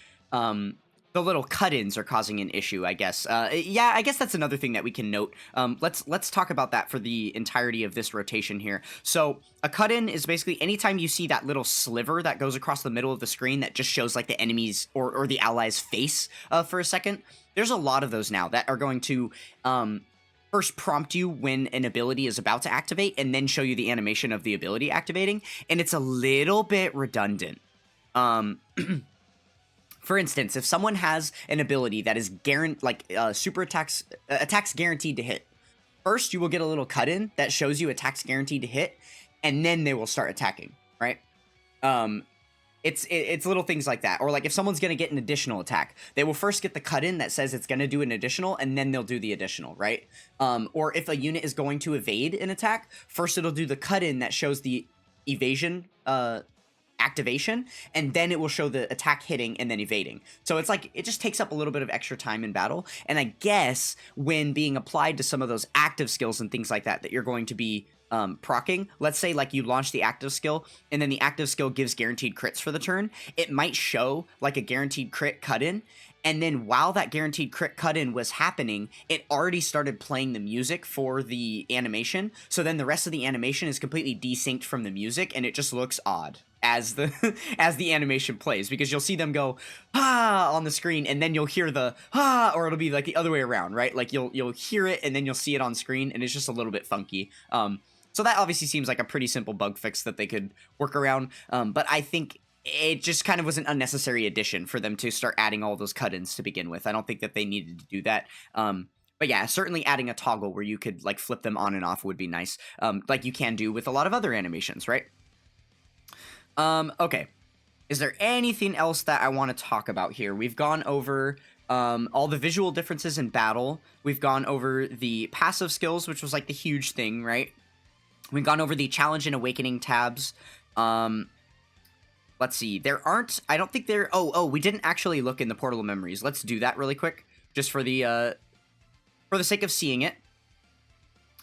little cut-ins are causing an issue, I guess. Yeah, I guess that's another thing that we can note. Let's talk about that for the entirety of this rotation here. So a cut-in is basically anytime you see that little sliver that goes across the middle of the screen that just shows like the enemy's or the ally's face for a second. There's a lot of those now that are going to first prompt you when an ability is about to activate and then show you the animation of the ability activating, and it's a little bit redundant. For instance, if someone has an ability that is super attacks guaranteed to hit, first you will get a little cut-in that shows you attacks guaranteed to hit, and then they will start attacking, right? It's little things like that. Or like if someone's going to get an additional attack, they will first get the cut-in that says it's going to do an additional, and then they'll do the additional, right? Or if a unit is going to evade an attack, first it'll do the cut-in that shows the evasion activation, and then it will show the attack hitting and then evading. So it's like it just takes up a little bit of extra time in battle, and I guess when being applied to some of those active skills and things like that you're going to be procking, let's say like you launch the active skill and then the active skill gives guaranteed crits for the turn, it might show like a guaranteed crit cut-in, and then while that guaranteed crit cut-in was happening, it already started playing the music for the animation, so then the rest of the animation is completely desynced from the music, and it just looks odd as the animation plays, because you'll see them go on the screen, and then you'll hear the or it'll be like the other way around, right? Like you'll hear it and then you'll see it on screen, and it's just a little bit funky. So that obviously seems like a pretty simple bug fix that they could work around, but I think it just kind of was an unnecessary addition for them to start adding all those cut-ins to begin with. I don't think that they needed to do that. But yeah, certainly adding a toggle where you could like flip them on and off would be nice, like you can do with a lot of other animations, right? Okay. Is there anything else that I want to talk about here? We've gone over all the visual differences in battle. We've gone over the passive skills, which was like the huge thing, right? We've gone over the challenge and awakening tabs. Let's see. I don't think there... we didn't actually look in the portal of memories. Let's do that really quick, just for the sake of seeing it.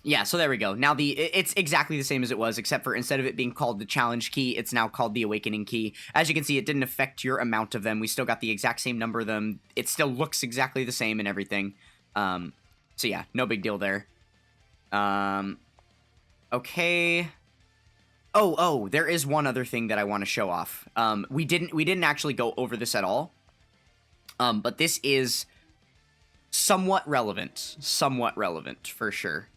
Yeah, so there we go. Now it's exactly the same as it was, except for instead of it being called the challenge key, it's now called the awakening key. As you can see, it didn't affect your amount of them. We still got the exact same number of them. It still looks exactly the same and everything. So yeah, no big deal there. Okay. Oh, there is one other thing that I want to show off. We didn't actually go over this at all. But this is somewhat relevant for sure.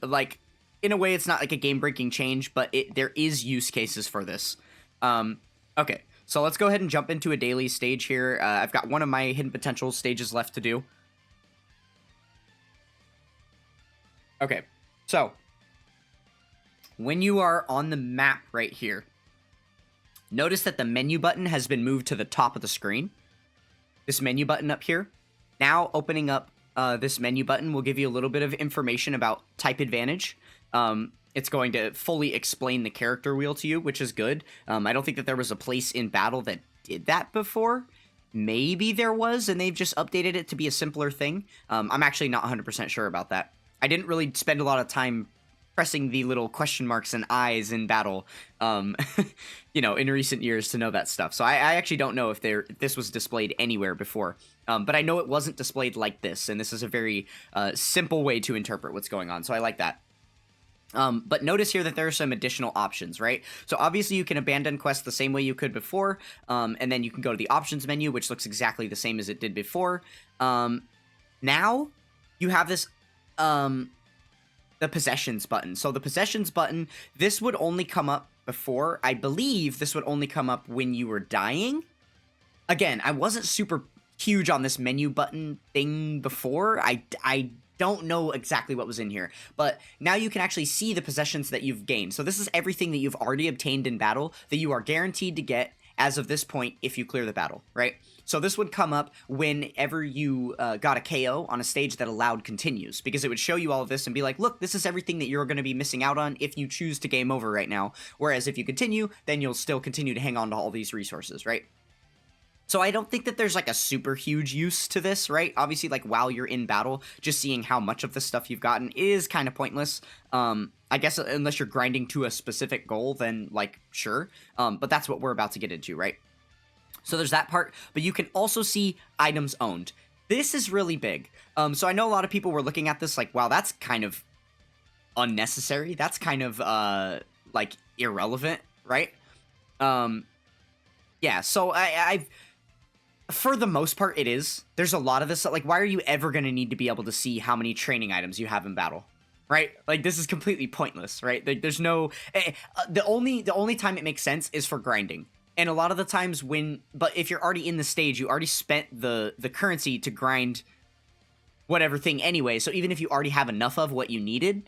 Like, in a way, it's not like a game-breaking change, but there is use cases for this. Okay, so let's go ahead and jump into a daily stage here. I've got one of my hidden potential stages left to do. Okay, so when you are on the map right here, notice that the menu button has been moved to the top of the screen. This menu button up here. Now, opening up this menu button will give you a little bit of information about type advantage. It's going to fully explain the character wheel to you, which is good. I don't think that there was a place in battle that did that before. Maybe there was, and they've just updated it to be a simpler thing. I'm actually not 100% sure about that. I didn't really spend a lot of time pressing the little question marks and eyes in battle, you know, in recent years to know that stuff. So I actually don't know if this was displayed anywhere before. But I know it wasn't displayed like this, and this is a very simple way to interpret what's going on, so I like that. But notice here that there are some additional options, right? So obviously you can abandon quests the same way you could before, and then you can go to the options menu, which looks exactly the same as it did before. Now you have this, the possessions button. So the possessions button, this would only come up before. I believe this would only come up when you were dying. Again, I wasn't super huge on this menu button thing before. I don't know exactly what was in here, but now you can actually see the possessions that you've gained. So this is everything that you've already obtained in battle that you are guaranteed to get as of this point if you clear the battle, right? So this would come up whenever you got a KO on a stage that allowed continues, because it would show you all of this and be like, look, this is everything that you're going to be missing out on if you choose to game over right now. Whereas if you continue, then you'll still continue to hang on to all these resources, right? So I don't think that there's like a super huge use to this, right? Obviously, like while you're in battle, just seeing how much of the stuff you've gotten is kind of pointless. I guess unless you're grinding to a specific goal, then like, sure. But that's what we're about to get into, right? So there's that part, but you can also see items owned. This is really big. So I know a lot of people were looking at this like, wow, that's kind of unnecessary. That's kind of like irrelevant, right? Yeah, so I've... For the most part, it is. There's a lot of this, like, why are you ever going to need to be able to see how many training items you have in battle, right? Like, this is completely pointless, right? There's no... the only time it makes sense is for grinding. And a lot of the times but if you're already in the stage, you already spent the currency to grind whatever thing anyway, so even if you already have enough of what you needed,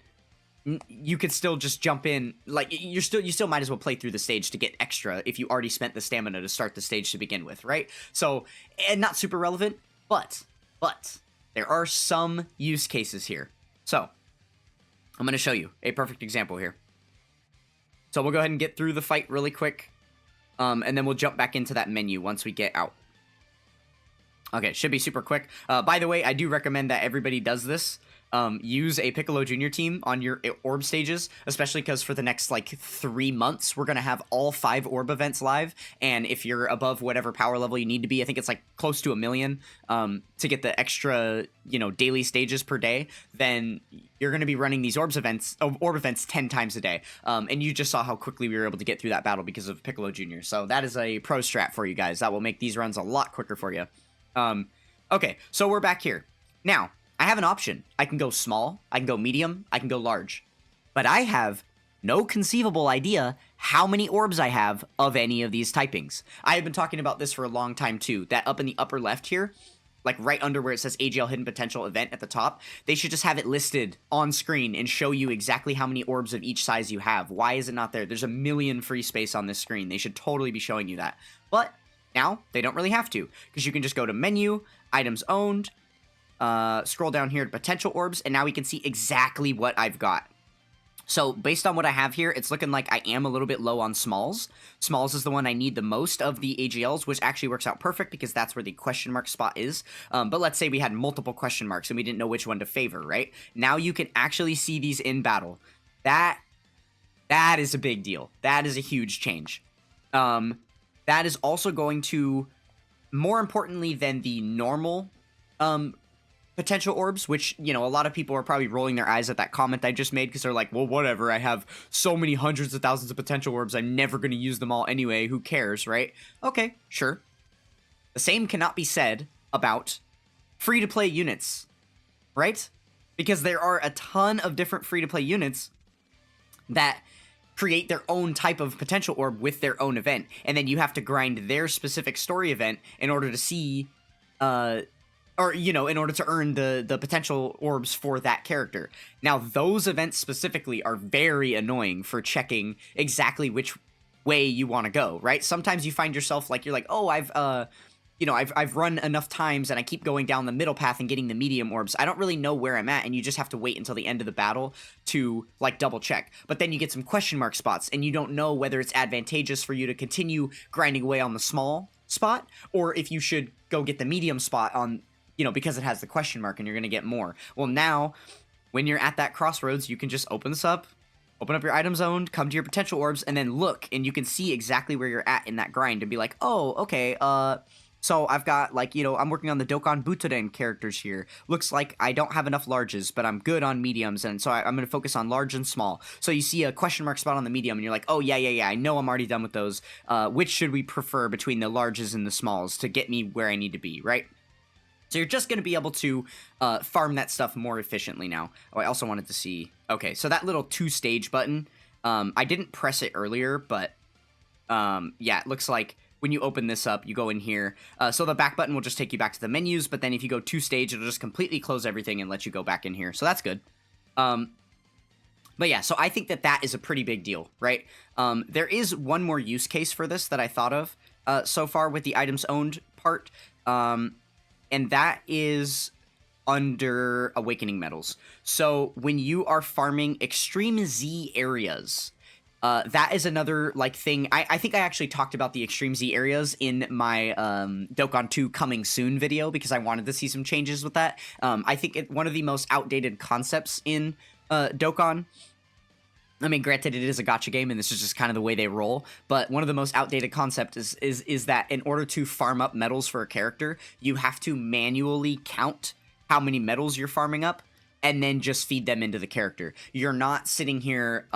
you could still just jump in. Like, you still might as well play through the stage to get extra if you already spent the stamina to start the stage to begin with, right? So, and not super relevant, but there are some use cases here. So I'm going to show you a perfect example here. So we'll go ahead and get through the fight really quick, and then we'll jump back into that menu once we get out. Okay, should be super quick. By the way, I do recommend that everybody does this. Use a Piccolo Junior team on your orb stages, especially because for the next, like, 3 months, we're going to have all 5 orb events live, and if you're above whatever power level you need to be, I think it's, like, close to 1 million, to get the extra, you know, daily stages per day, then you're going to be running these orb events 10 times a day, and you just saw how quickly we were able to get through that battle because of Piccolo Junior, so that is a pro strat for you guys. That will make these runs a lot quicker for you. Okay, so we're back here. Now, I have an option. I can go small, I can go medium, I can go large. But I have no conceivable idea how many orbs I have of any of these typings. I have been talking about this for a long time too, that up in the upper left here, like right under where it says AGL Hidden Potential Event at the top, they should just have it listed on screen and show you exactly how many orbs of each size you have. Why is it not there? There's a million free space on this screen. They should totally be showing you that. But now, they don't really have to, because you can just go to Menu, Items Owned, scroll down here to Potential Orbs, and now we can see exactly what I've got. So based on what I have here, it's looking like I am a little bit low on Smalls. Smalls is the one I need the most of the AGLs, which actually works out perfect because that's where the question mark spot is. But let's say we had multiple question marks and we didn't know which one to favor, right? Now you can actually see these in battle. That is a big deal. That is a huge change. That is also going to, more importantly than the normal potential orbs, which, you know, a lot of people are probably rolling their eyes at that comment I just made because they're like, well, whatever, I have so many hundreds of thousands of potential orbs, I'm never going to use them all anyway, who cares, right? Okay, sure. The same cannot be said about free-to-play units, right? Because there are a ton of different free-to-play units that create their own type of potential orb with their own event, and then you have to grind their specific story event in order to see, or, you know, in order to earn the potential orbs for that character. Now, those events specifically are very annoying for checking exactly which way you want to go, right? Sometimes you find yourself like, you're like, oh, I've run enough times and I keep going down the middle path and getting the medium orbs. I don't really know where I'm at, and you just have to wait until the end of the battle to, like, double check. But then you get some question mark spots, and you don't know whether it's advantageous for you to continue grinding away on the small spot, or if you should go get the medium spot on, you know, because it has the question mark and you're going to get more. Well, now, when you're at that crossroads, you can just open this up, open up your item zone, come to your potential orbs, and then look, and you can see exactly where you're at in that grind and be like, oh, okay, so I've got, like, you know, I'm working on the Dokkan Butoden characters here. Looks like I don't have enough larges, but I'm good on mediums, and so I'm going to focus on large and small. So you see a question mark spot on the medium, and you're like, oh, yeah, I know I'm already done with those. Which should we prefer between the larges and the smalls to get me where I need to be, right? So you're just going to be able to farm that stuff more efficiently now. Oh, I also wanted to see... Okay, so that little 2-stage button, I didn't press it earlier, but yeah, it looks like when you open this up, you go in here. So the back button will just take you back to the menus, but then if you go 2-stage, it'll just completely close everything and let you go back in here. So that's good. But yeah, so I think that that is a pretty big deal, right? There is one more use case for this that I thought of so far with the items owned part. And that is under Awakening Medals. So when you are farming Extreme Z areas, that is another, like, thing. I think I actually talked about the Extreme Z areas in my Dokkan 2 coming soon video because I wanted to see some changes with that. I think one of the most outdated concepts in Dokkan, I mean, granted, it is a gacha game, and this is just kind of the way they roll, but one of the most outdated concepts is that in order to farm up medals for a character, you have to manually count how many medals you're farming up, and then just feed them into the character. You're not sitting here,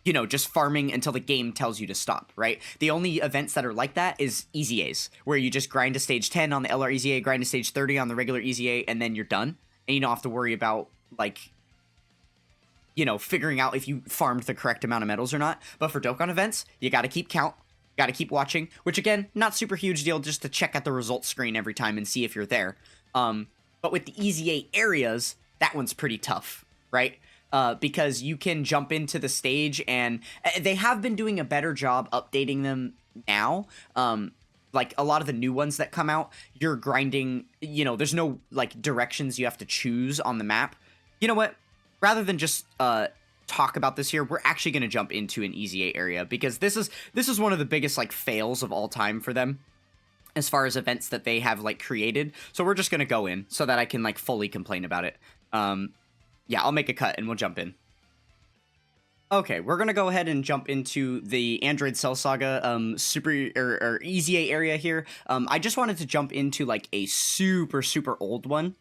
you know, just farming until the game tells you to stop, right? The only events that are like that is EZAs, where you just grind to stage 10 on the LR EZA, grind to stage 30 on the regular EZA, and then you're done, and you don't have to worry about, like, you know, figuring out if you farmed the correct amount of medals or not. But for Dokkan events, you got to keep count, got to keep watching, which again, not super huge deal, just to check at the results screen every time and see if you're there. But with the EZA areas, that one's pretty tough, right? Because you can jump into the stage, and they have been doing a better job updating them now. Like, a lot of the new ones that come out, you're grinding, you know, there's no, like, directions you have to choose on the map. You know what? Rather than just talk about this here, we're actually going to jump into an EZA area, because this is one of the biggest, like, fails of all time for them as far as events that they have, like, created. So we're just going to go in so that I can, like, fully complain about it. Yeah, I'll make a cut and we'll jump in. Okay, we're going to go ahead and jump into the Android Cell Saga or EZA area here. I just wanted to jump into, like, a super old one.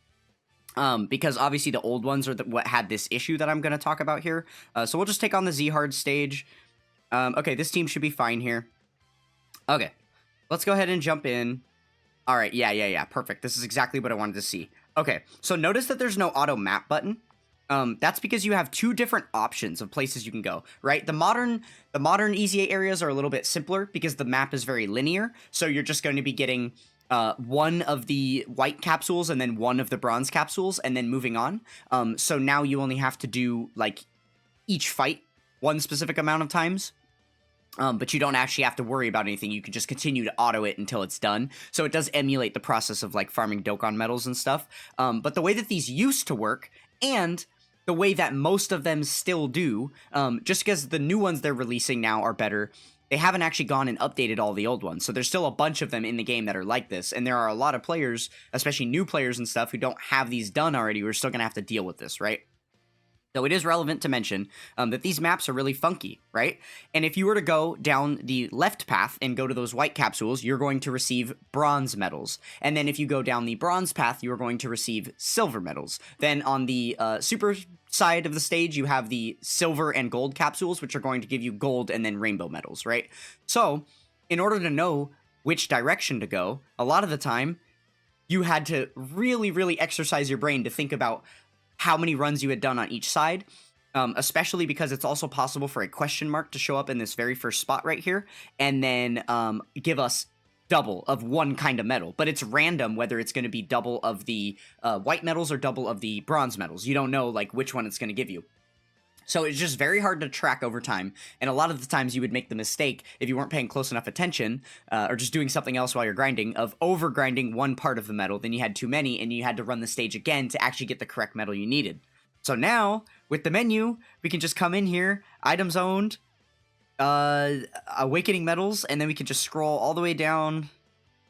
Because obviously the old ones are what had this issue that I'm going to talk about here. So we'll just take on the Z-Hard stage. Okay, this team should be fine here. Okay, let's go ahead and jump in. All right, yeah, perfect. This is exactly what I wanted to see. Okay, so notice that there's no auto map button. That's because you have two different options of places you can go, right? The modern EZA areas are a little bit simpler because the map is very linear. So you're just going to be getting one of the white capsules and then one of the bronze capsules and then moving on. So now you only have to do, like, each fight one specific amount of times. But you don't actually have to worry about anything. You can just continue to auto it until it's done. So it does emulate the process of, like, farming Dokkan medals and stuff. But the way that these used to work, and the way that most of them still do, just because the new ones they're releasing now are better. They haven't actually gone and updated all the old ones. So there's still a bunch of them in the game that are like this. And there are a lot of players, especially new players and stuff, who don't have these done already. We're still going to have to deal with this, right? So it is relevant to mention that these maps are really funky, right? And if you were to go down the left path and go to those white capsules, you're going to receive bronze medals. And then if you go down the bronze path, you are going to receive silver medals. Then on the super side of the stage, you have the silver and gold capsules, which are going to give you gold and then rainbow medals, right? So in order to know which direction to go, a lot of the time, you had to really, really exercise your brain to think about how many runs you had done on each side, especially because it's also possible for a question mark to show up in this very first spot right here, and then give us double of one kind of medal. But it's random whether it's going to be double of the white medals or double of the bronze medals. You don't know like which one it's going to give you. So it's just very hard to track over time, and a lot of the times you would make the mistake, if you weren't paying close enough attention, or just doing something else while you're grinding, of over-grinding one part of the medal, then you had too many, and you had to run the stage again to actually get the correct medal you needed. So now, with the menu, we can just come in here, items owned, awakening medals, and then we can just scroll all the way down.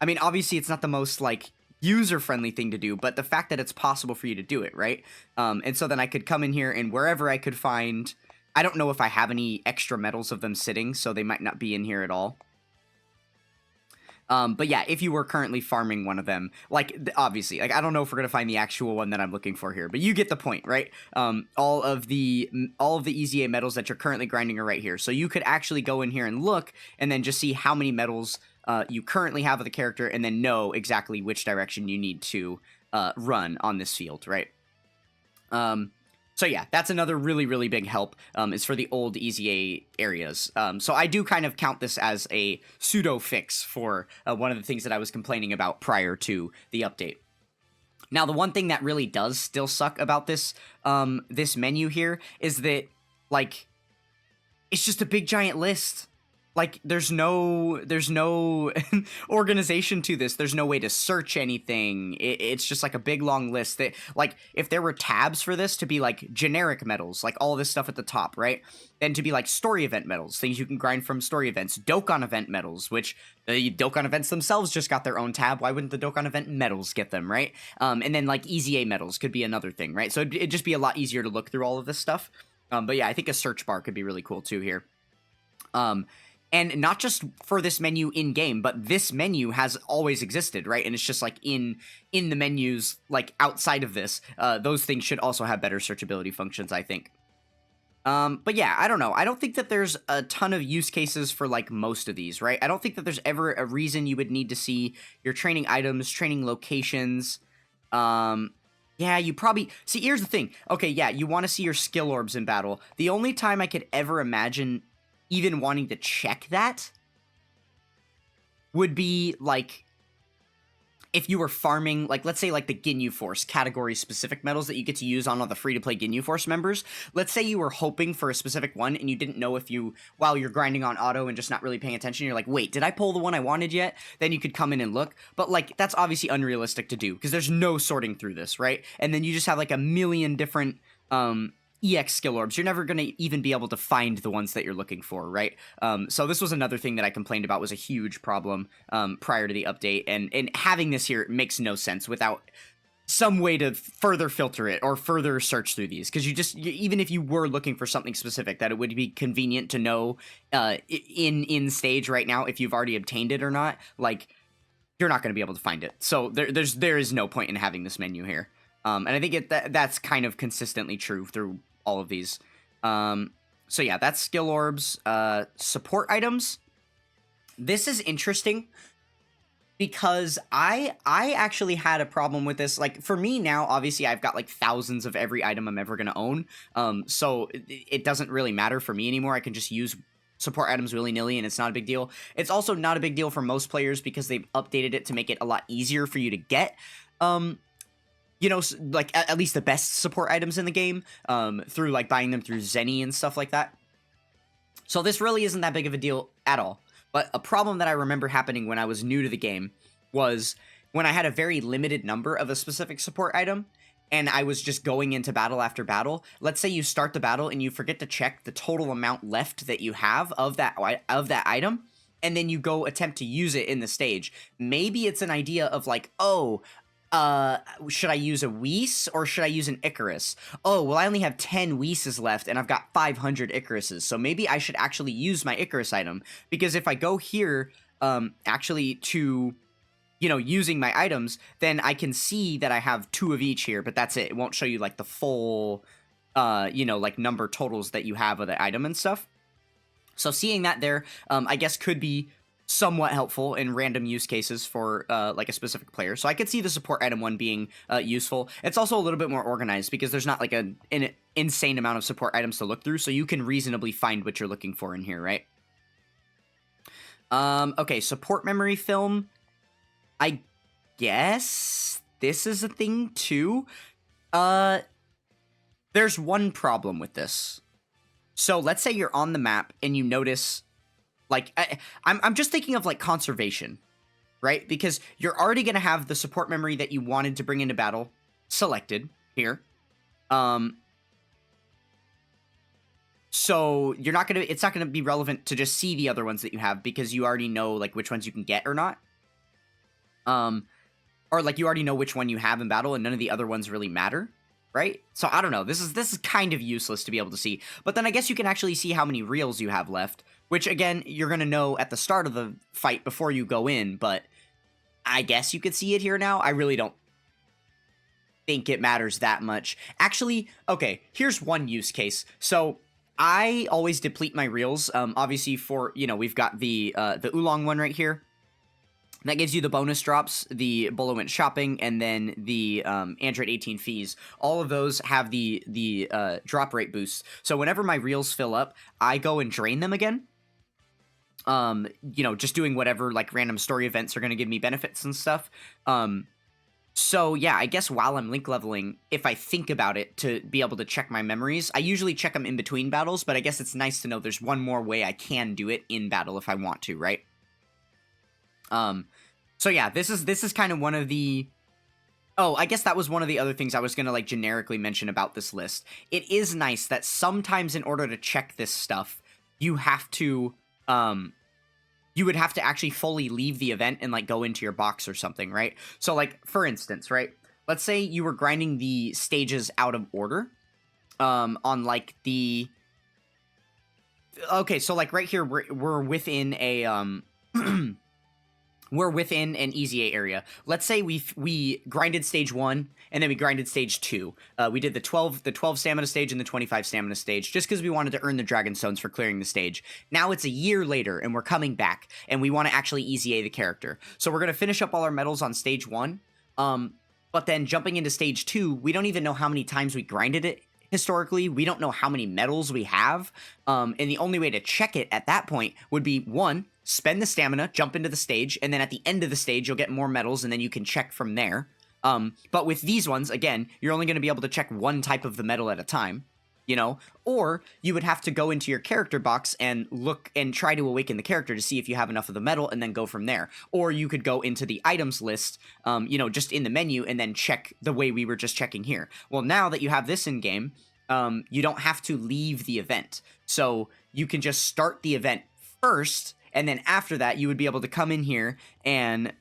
I mean, obviously it's not the most, like, user-friendly thing to do, but the fact that it's possible for you to do it, right? And so then I could come in here and wherever I could find, I don't know if I have any extra medals of them sitting, so they might not be in here at all. But yeah, if you were currently farming one of them, like, obviously, like, I don't know if we're gonna find the actual one that I'm looking for here, but you get the point, right? All of the EZA medals that you're currently grinding are right here. So you could actually go in here and look, and then just see how many medals you currently have of the character, and then know exactly which direction you need to run on this field, right? So yeah, that's another really, really big help, is for the old EZA areas. So I do kind of count this as a pseudo fix for one of the things that I was complaining about prior to the update. Now, the one thing that really does still suck about this this menu here is that, like, it's just a big giant list. Like, there's no organization to this. There's no way to search anything. It's just like a big long list that, like, if there were tabs for this to be like generic medals, like all this stuff at the top, right? Then to be like story event medals, things you can grind from story events, Dokkan event medals, which the Dokkan events themselves just got their own tab. Why wouldn't the Dokkan event medals get them, right? And then like EZA medals could be another thing, right? So it'd just be a lot easier to look through all of this stuff. But yeah, I think a search bar could be really cool too here. And not just for this menu in-game, but this menu has always existed, right? And it's just like in the menus, like outside of this, those things should also have better searchability functions, I think. But yeah, I don't know. I don't think that there's a ton of use cases for like most of these, right? I don't think that there's ever a reason you would need to see your training items, training locations. Yeah, you probably... See, here's the thing. Okay, yeah, you want to see your skill orbs in battle. The only time I could ever imagine even wanting to check that would be, like, if you were farming, like, let's say, like, the Ginyu Force category-specific medals that you get to use on all the free-to-play Ginyu Force members. Let's say you were hoping for a specific one, and you didn't know if you, while you're grinding on auto and just not really paying attention, you're like, wait, did I pull the one I wanted yet? Then you could come in and look. But, like, that's obviously unrealistic to do, because there's no sorting through this, right? And then you just have, like, a million different, EX skill orbs. You're never going to even be able to find the ones that you're looking for, right? So this was another thing that I complained about was a huge problem prior to the update, and having this here makes no sense without some way to further filter it or further search through these, because even if you were looking for something specific, that it would be convenient to know in stage right now if you've already obtained it or not, like, you're not going to be able to find it. So there is no point in having this menu here. And I think that's kind of consistently true through all of these. So yeah, that's skill orbs. Support items. This is interesting because I actually had a problem with this. Like, for me now, obviously, I've got like thousands of every item I'm ever going to own. So it doesn't really matter for me anymore. I can just use support items willy-nilly, and it's not a big deal. It's also not a big deal for most players because they've updated it to make it a lot easier for you to get. You know, like, at least the best support items in the game, through, like, buying them through Zenny and stuff like that. So this really isn't that big of a deal at all. But a problem that I remember happening when I was new to the game was when I had a very limited number of a specific support item, and I was just going into battle after battle, let's say you start the battle and you forget to check the total amount left that you have of that item, and then you go attempt to use it in the stage. Maybe it's an idea of like, oh, should I use a Whis or should I use an Icarus? Oh, well, I only have 10 Whis left and I've got 500 Icaruses, so maybe I should actually use my Icarus item, because if I go here, actually to, you know, using my items, then I can see that I have 2 of each here, but that's it. It won't show you like the full, you know, like number totals that you have of the item and stuff. So seeing that there, I guess could be somewhat helpful in random use cases for like a specific player. So I could see the support item one being useful. It's also a little bit more organized because there's not like an insane amount of support items to look through, so you can reasonably find what you're looking for in here, right? Okay, support memory film. I guess this is a thing too. There's one problem with this. So let's say you're on the map and you notice, like, I'm just thinking of like conservation, right? Because you're already going to have the support memory that you wanted to bring into battle selected here. So you're not going to, it's not going to be relevant to just see the other ones that you have, because you already know like which ones you can get or not. Or like you already know which one you have in battle and none of the other ones really matter. Right? So I don't know. This is kind of useless to be able to see. But then I guess you can actually see how many reels you have left, which again, you're going to know at the start of the fight before you go in, but I guess you could see it here now. I really don't think it matters that much. Actually, okay, here's one use case. So I always deplete my reels. Obviously for, you know, we've got the Oolong one right here. That gives you the bonus drops, the Bolo went shopping, and then the Android 18 fees. All of those have the drop rate boosts. So whenever my reels fill up, I go and drain them again. You know, just doing whatever like random story events are going to give me benefits and stuff. So yeah, I guess while I'm link leveling, if I think about it to be able to check my memories, I usually check them in between battles, but I guess it's nice to know there's one more way I can do it in battle if I want to, right? So yeah, this is kind of one of the, oh, I guess that was one of the other things I was going to like generically mention about this list. It is nice that sometimes in order to check this stuff, you have to, you would have to actually fully leave the event and like go into your box or something, right? So like, for instance, right, let's say you were grinding the stages out of order, on like the, okay, so like right here, we're within a, we're within an easy A area. Let's say we grinded stage 1 and then we grinded stage 2. We did the 12 stamina stage and the 25 stamina stage just because we wanted to earn the dragon stones for clearing the stage. Now it's a year later and we're coming back and we want to actually easy A the character. So we're going to finish up all our medals on stage 1. But then jumping into stage 2, we don't even know how many times we grinded it. Historically, we don't know how many medals we have, and the only way to check it at that point would be, 1, spend the stamina, jump into the stage, and then at the end of the stage, you'll get more medals, and then you can check from there. But with these ones, again, you're only going to be able to check one type of the medal at a time, you know? Or you would have to go into your character box and look and try to awaken the character to see if you have enough of the medal and then go from there. Or you could go into the items list, you know, just in the menu and then check the way we were just checking here. Well, now that you have this in game, you don't have to leave the event. So you can just start the event first, and then after that, you would be able to come in here and,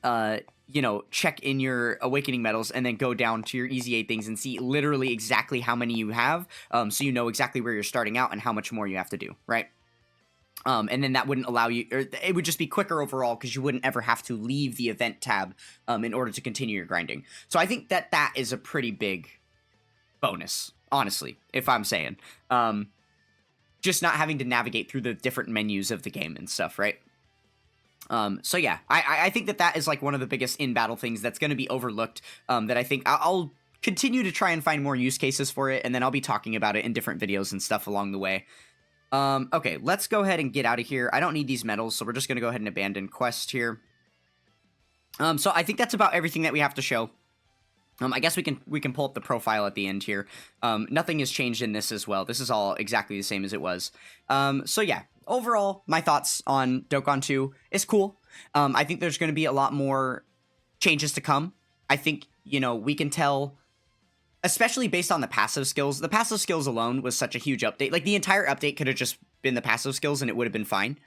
you know, check in your awakening medals and then go down to your easy 8 things and see literally exactly how many you have, so you know exactly where you're starting out and how much more you have to do, right? And then that wouldn't allow you, or it would just be quicker overall because you wouldn't ever have to leave the event tab in order to continue your grinding. So I think that that is a pretty big bonus, honestly, if I'm saying. Just not having to navigate through the different menus of the game and stuff, right? So yeah, I think that that is like one of the biggest in-battle things that's going to be overlooked, that I think I'll continue to try and find more use cases for it, and then I'll be talking about it in different videos and stuff along the way. Okay, let's go ahead and get out of here. I don't need these medals, so we're just going to go ahead and abandon quest here. So I think that's about everything that we have to show. I guess we can pull up the profile at the end here. Nothing has changed in this as well. This is all exactly the same as it was. So yeah, overall, my thoughts on Dokkan 2 is cool. I think there's going to be a lot more changes to come. I think, you know, we can tell especially based on the passive skills. The passive skills alone was such a huge update. Like, the entire update could have just been the passive skills and it would have been fine.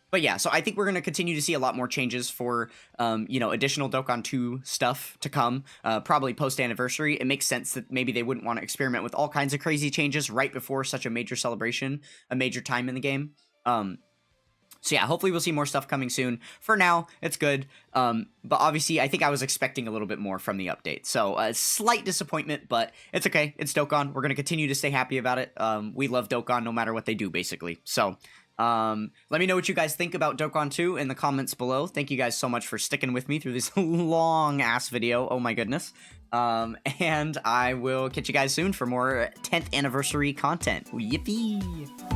But yeah, so I think we're going to continue to see a lot more changes for, you know, additional Dokkan 2 stuff to come, probably post-anniversary. It makes sense that maybe they wouldn't want to experiment with all kinds of crazy changes right before such a major celebration, a major time in the game. So yeah, hopefully we'll see more stuff coming soon. For now, it's good. But obviously, I think I was expecting a little bit more from the update. So a slight disappointment, but it's okay. It's Dokkan. We're going to continue to stay happy about it. We love Dokkan no matter what they do, basically. So let me know what you guys think about Dokkan 2 in the comments below. Thank you guys so much for sticking with me through this long-ass video. Oh my goodness. And I will catch you guys soon for more 10th anniversary content. Yippee!